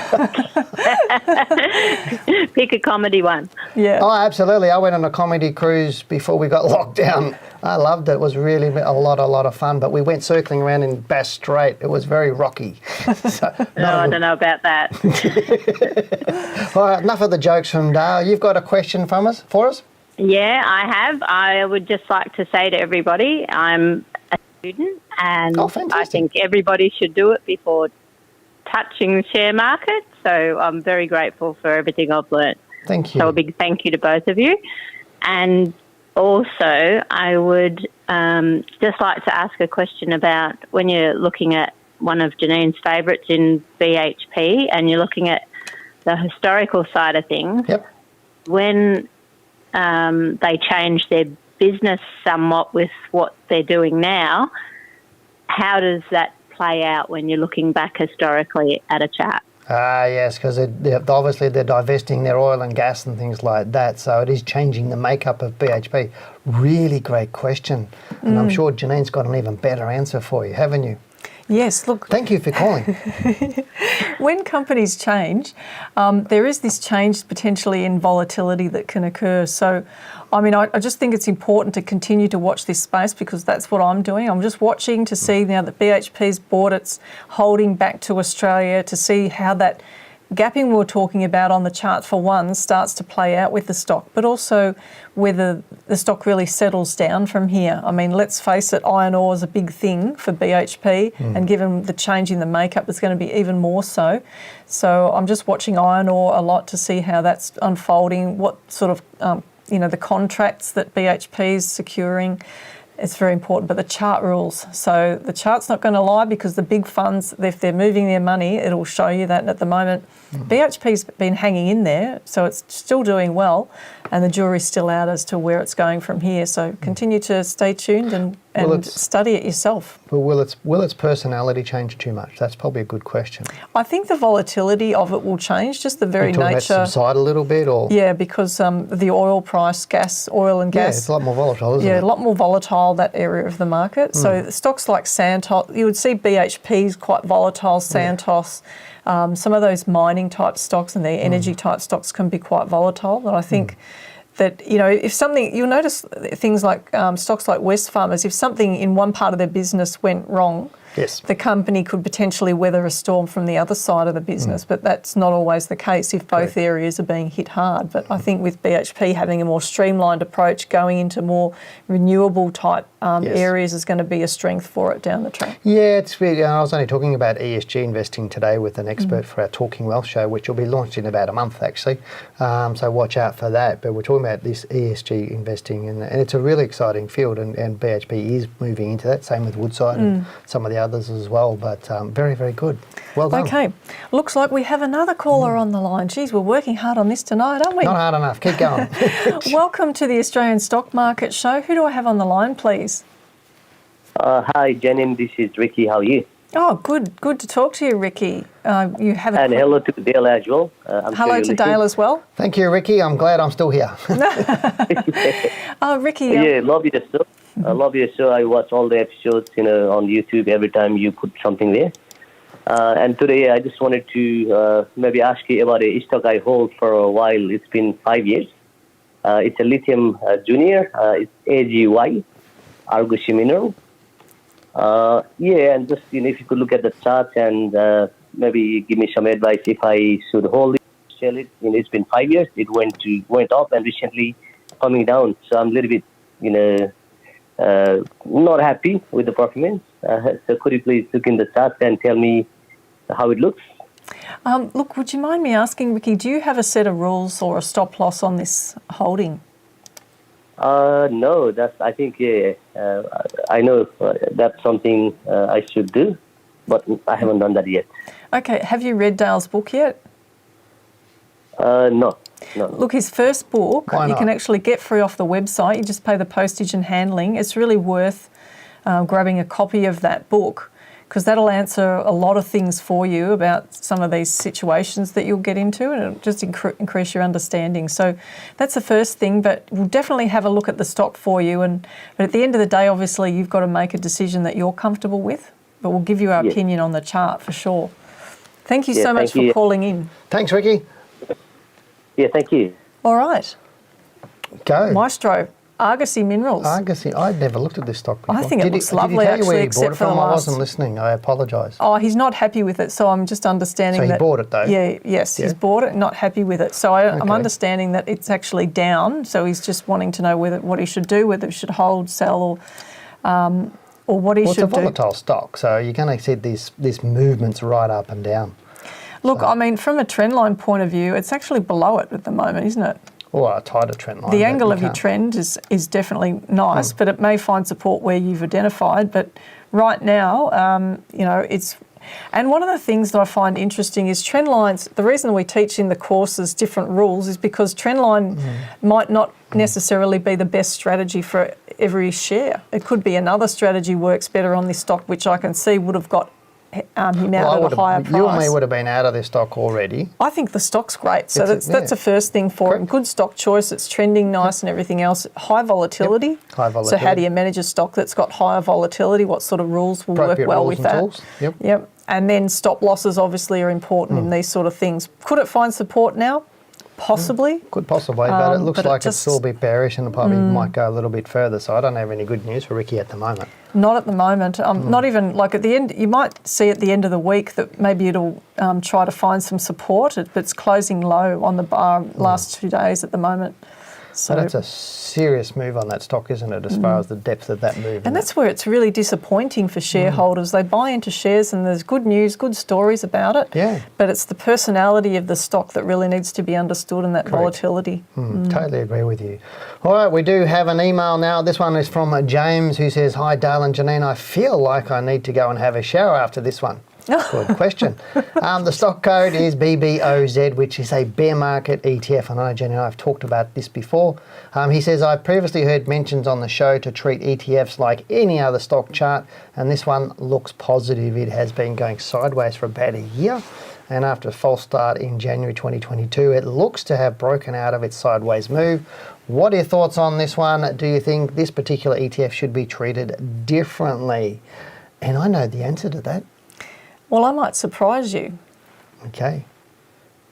Pick a comedy one. Yeah. Oh, absolutely. I went on a comedy cruise before we got locked down. I loved it. It was really a lot of fun. But we went circling around in Bass Strait. It was very rocky. So, I don't know about that. All right, enough of the jokes from Dale. You've got a question for us? Yeah, I have. I would just like to say to everybody, I'm a student and I think everybody should do it before touching the share market. So I'm very grateful for everything I've learnt. Thank you. So a big thank you to both of you. And also I would just like to ask a question about when you're looking at one of Janine's favourites in BHP and you're looking at the historical side of things. Yep. When they change their business somewhat with what they're doing now, how does that play out when you're looking back historically at a chart? Yes, because obviously they're divesting their oil and gas and things like that, so it is changing the makeup of BHP. Really great question, and I'm sure Janine's got an even better answer for you, haven't you? Yes, look. Thank you for calling. When companies change, there is this change potentially in volatility that can occur. So, I mean, I just think it's important to continue to watch this space because that's what I'm doing. I'm just watching to see now that BHP's bought its holding back to Australia to see how that gapping we were talking about on the chart for one starts to play out with the stock, but also whether the stock really settles down from here. I mean, let's face it, iron ore is a big thing for BHP, and given the change in the makeup, it's going to be even more so. So I'm just watching iron ore a lot to see how that's unfolding, what sort of, the contracts that BHP is securing. It's very important, but the chart rules. So the chart's not going to lie because the big funds, if they're moving their money, it'll show you that. And at the moment, BHP's been hanging in there, so it's still doing well, and the jury's still out as to where it's going from here. So continue to stay tuned and study it yourself. But will its personality change too much? That's probably a good question. I think the volatility of it will change, just the very You're talking nature. about subside a little bit, or because the oil price, oil and gas. Yeah, it's a lot more volatile, isn't it? Yeah, a lot more volatile, that area of the market. So stocks like Santos, you would see BHP's quite volatile, Santos. Some of those mining type stocks and the energy type stocks can be quite volatile. But I think that, if something, you'll notice things like stocks like Wesfarmers, if something in one part of their business went wrong, yes, the company could potentially weather a storm from the other side of the business, but that's not always the case if both areas are being hit hard. But I think with BHP having a more streamlined approach, going into more renewable type areas is going to be a strength for it down the track. Yeah, it's weird. I was only talking about ESG investing today with an expert for our Talking Wealth show, which will be launched in about a month actually. So watch out for that. But we're talking about this ESG investing, and it's a really exciting field, and BHP is moving into that. Same with Woodside and some of the others as well. But very, very good. Well done. Okay, looks like we have another caller on the line. Geez, we're working hard on this tonight, aren't we? Not hard enough. Keep going. Welcome to the Australian Stock Market Show. Who do I have on the line, please? Hi, Janine. This is Ricky. How are you? Oh, good. Good to talk to you, Ricky. You have and hello to Dale as well. Hello to Dale as well. Thank you, Ricky. I'm glad I'm still here. Ricky. Yeah, love your show. I love your show. I watch all the episodes, on YouTube every time you put something there. And today I just wanted to maybe ask you about a stock I hold for a while. It's been 5 years. It's a lithium junior. It's AGY, Argus Mineral. And just, if you could look at the chart and maybe give me some advice if I should hold it, sell it. It's been 5 years. It went up and recently coming down. So I'm a little bit, not happy with the performance. So could you please look in the chart and tell me how it looks? Look, would you mind me asking, Ricky, do you have a set of rules or a stop loss on this holding? No, I think, I know that's something I should do, but I haven't done that yet. Okay, have you read Dale's book yet? No. Look, his first book, you can actually get free off the website. You just pay the postage and handling. It's really worth grabbing a copy of that book, because that'll answer a lot of things for you about some of these situations that you'll get into, and it'll just increase your understanding. So that's the first thing, but we'll definitely have a look at the stock for you. But at the end of the day, obviously, you've got to make a decision that you're comfortable with, but we'll give you our opinion on the chart for sure. Thank you so much for calling in. Thanks, Ricky. Yeah, thank you. All right. Go. Maestro, Argus Minerals. Argus, I'd never looked at this stock before. I think it looks lovely, did he tell actually, you where he except bought it for the from? last... I wasn't listening. I apologise. Oh, he's not happy with it, so I'm just understanding that... So he bought it, though? Yes, he's bought it, not happy with it. So I'm understanding that it's actually down, so he's just wanting to know what he should do, whether he should hold, sell, or what he should do. It's a volatile stock, so you're going to see these movements right up and down. Look, I mean, from a trend line point of view, it's actually below it at the moment, isn't it? Or a tighter trend line. The angle of your trend is definitely nice, but it may find support where you've identified. But right now, it's... And one of the things that I find interesting is trend lines. The reason we teach in the courses different rules is because trend line might not necessarily be the best strategy for every share. It could be another strategy works better on this stock, which I can see would have got him out at a higher price. You and me would have been out of this stock already. I think the stock's great. So that's the first thing for him. Good stock choice. It's trending nice and everything else. High volatility. Yep. High volatility. So how do you manage a stock that's got higher volatility? What sort of rules will work well with that? Tools. Yep. And then stop losses obviously are important in these sort of things. Could it find support now? Possibly. Could possibly, but it looks like it's still a bit bearish and it probably might go a little bit further. So I don't have any good news for Ricky at the moment. Not at the moment. Not even like at the end. You might see at the end of the week that maybe it'll try to find some support. But it's closing low on the bar last 2 days at the moment. So that's a serious move on that stock, isn't it, as far as the depth of that move? And that's where it's really disappointing for shareholders. They buy into shares and there's good news, good stories about it. Yeah. But it's the personality of the stock that really needs to be understood, and that volatility. Totally agree with you. All right, we do have an email now. This one is from James, who says, "Hi, Dale and Janine. I feel like I need to go and have a shower after this one." Good question. The stock code is BBOZ, which is a bear market ETF. I know Jenny and I have talked about this before. He says, "I previously heard mentions on the show to treat ETFs like any other stock chart, and this one looks positive. It has been going sideways for about a year, and after a false start in January 2022, it looks to have broken out of its sideways move. What are your thoughts on this one? Do you think this particular ETF should be treated differently?" And I know the answer to that. Well, I might surprise you. Okay.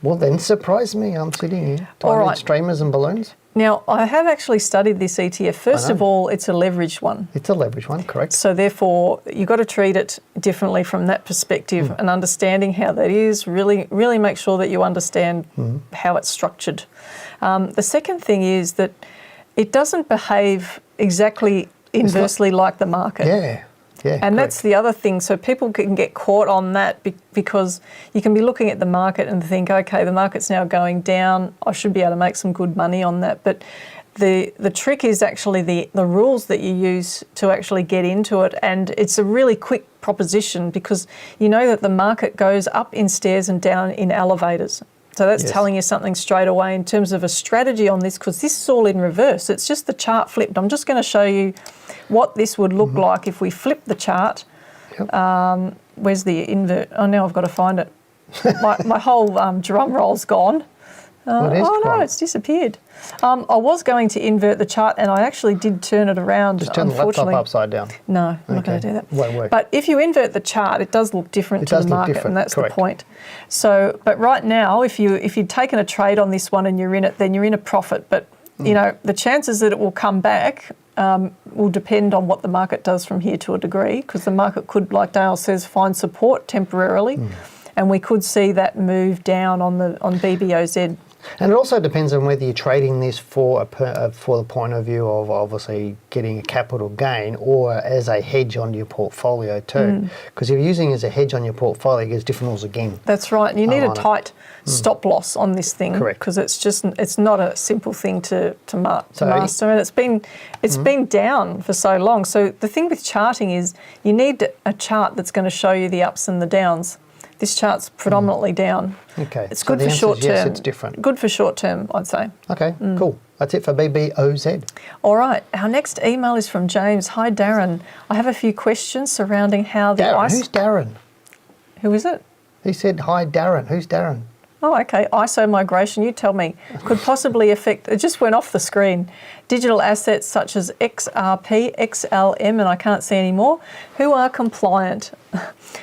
Well, then surprise me. I'm sitting here. Do All I need right. streamers and balloons? Now, I have actually studied this ETF. First of all, it's a leveraged one. It's a leverage one, correct? So therefore, you've got to treat it differently from that perspective, and understanding how that is, really make sure that you understand how it's structured. The second thing is that it doesn't behave exactly inversely like the market. Yeah. Yeah, And correct. that's the other thing. So people can get caught on that because you can be looking at the market and think, okay, the market's now going down. I should be able to make some good money on that. But the trick is actually the rules that you use to actually get into it. And it's a really quick proposition because you know that the market goes up in stairs and down in elevators. So that's telling you something straight away in terms of a strategy on this, because this is all in reverse. It's just the chart flipped. I'm just going to show you what this would look like if we flip the chart. Yep. Where's the invert? Oh, now I've got to find it. My whole drum roll's gone. Well, it is oh, no, gone. it's disappeared. I was going to invert the chart, and I actually did turn it around. Just turn the laptop unfortunately. upside down. No, I'm not going to do that. Won't work. But if you invert the chart, it does look different to the market, and that's correct. the point. So, but right now, if you'd taken a trade on this one and you're in it, then you're in a profit. But you know, the chances that it will come back will depend on what the market does from here to a degree, because the market could, like Dale says, find support temporarily, and we could see that move down on BBOZ. And it also depends on whether you're trading this for the point of view of obviously getting a capital gain or as a hedge on your portfolio too. Because if you're using it as a hedge on your portfolio, there's different rules again. That's right. And you need a tight stop loss on this thing. Correct. Because it's not a simple thing to master. And it's been down for so long. So the thing with charting is you need a chart that's going to show you the ups and the downs. This chart's predominantly down. Okay. It's So good the for answer short is term. yes, it's different. Good for short term, I'd say. Okay, cool. That's it for BBOZ. All right. Our next email is from James. Hi, Darren. I have a few questions surrounding how the Darren, ISO... who's Darren? Who is it? He said, "Hi, Darren." Who's Darren? Oh, okay. ISO migration, you tell me, could possibly affect, it just went off the screen, digital assets such as XRP, XLM, and I can't see any more, who are compliant.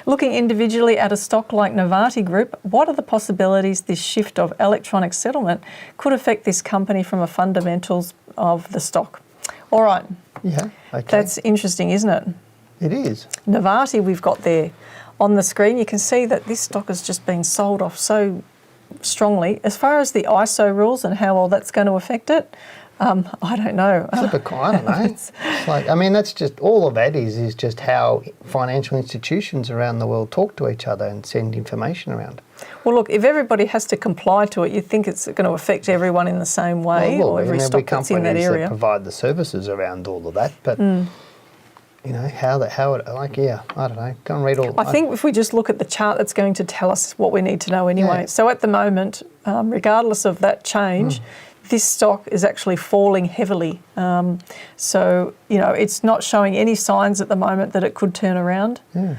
Looking individually at a stock like Novarti Group, what are the possibilities this shift of electronic settlement could affect this company from the fundamentals of the stock? All right. Yeah, okay. That's interesting, isn't it? It is. Novarti we've got there. On the screen, you can see that this stock has just been sold off so strongly. As far as the ISO rules and how all that's going to affect it, I don't know. I don't know. It's like, I mean, that's just, all of that is just how financial institutions around the world talk to each other and send information around. Well, look, if everybody has to comply to it, you'd think it's going to affect everyone in the same way, or every stock that's in that area. That provide the services around all of that, but you know how it I don't know. Go and read all. I think if we just look at the chart, that's going to tell us what we need to know anyway. Yeah. So at the moment, regardless of that change, this stock is actually falling heavily. So you know, it's not showing any signs at the moment that it could turn around. Yeah.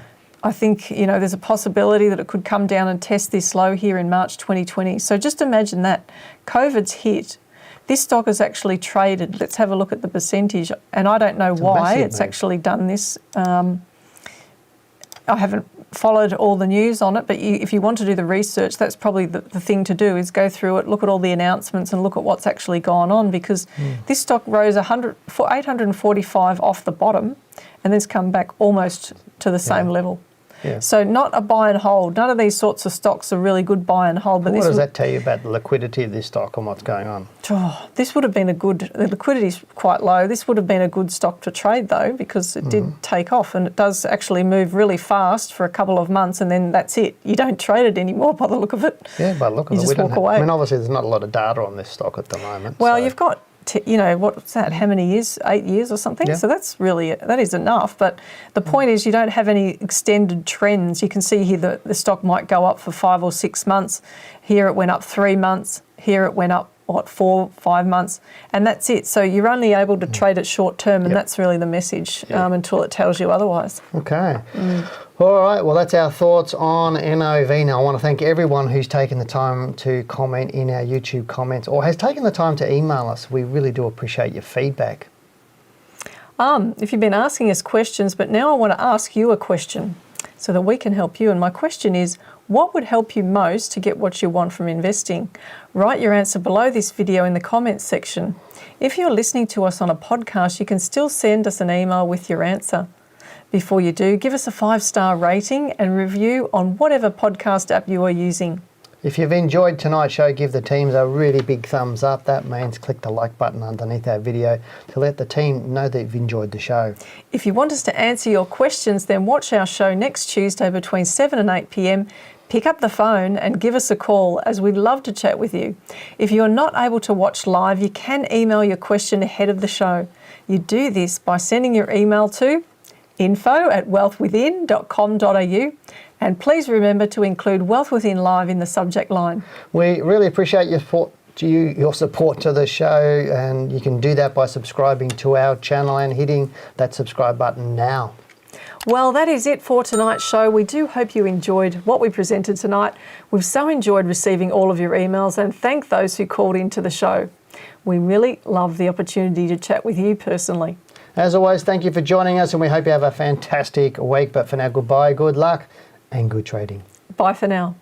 I think, you know, there's a possibility that it could come down and test this low here in March 2020. So just imagine that. COVID's hit. This stock is actually traded. Let's have a look at the percentage. And I don't know why it's actually done this. I haven't followed all the news on it, but if you want to do the research, that's probably the thing to do, is go through it, look at all the announcements and look at what's actually gone on, because this stock rose 845 off the bottom and then's come back almost to the same level. Yeah. So not a buy and hold. None of these sorts of stocks are really good buy and hold. But What this does would, that tell you about the liquidity of this stock and what's going on? this would have been the liquidity's quite low. This would have been a good stock to trade though, because it did take off, and it does actually move really fast for a couple of months, and then that's it. You don't trade it anymore by the look of it. Yeah, by the look of You it. just walk away. I mean, obviously there's not a lot of data on this stock at the moment. Well, so- you've got, what's that, how many years? 8 years or something? Yeah. So that is enough. But the point is you don't have any extended trends. You can see here that the stock might go up for 5 or 6 months. Here it went up 3 months. Here it went up, 4, 5 months. And that's it. So you're only able to trade it short term, and Yep. that's really the message until it tells you otherwise. Okay. All right. Well, that's our thoughts on NOV. Now, I want to thank everyone who's taken the time to comment in our YouTube comments or has taken the time to email us. We really do appreciate your feedback. If you've been asking us questions, but now I want to ask you a question so that we can help you. And my question is, what would help you most to get what you want from investing? Write your answer below this video in the comments section. If you're listening to us on a podcast, you can still send us an email with your answer. Before you do, give us a 5-star rating and review on whatever podcast app you are using. If you've enjoyed tonight's show, give the teams a really big thumbs up. That means click the like button underneath our video to let the team know that you've enjoyed the show. If you want us to answer your questions, then watch our show next Tuesday between 7 and 8 p.m. Pick up the phone and give us a call, as we'd love to chat with you. If you are not able to watch live, you can email your question ahead of the show. You do this by sending your email to info@wealthwithin.com.au, and please remember to include Wealth Within Live in the subject line. We really appreciate your support to the show, and you can do that by subscribing to our channel and hitting that subscribe button now. Well, that is it for tonight's show. We do hope you enjoyed what we presented tonight. We've so enjoyed receiving all of your emails, and thank those who called into the show. We really love the opportunity to chat with you personally. As always, thank you for joining us, and we hope you have a fantastic week. But for now, goodbye, good luck, and good trading. Bye for now.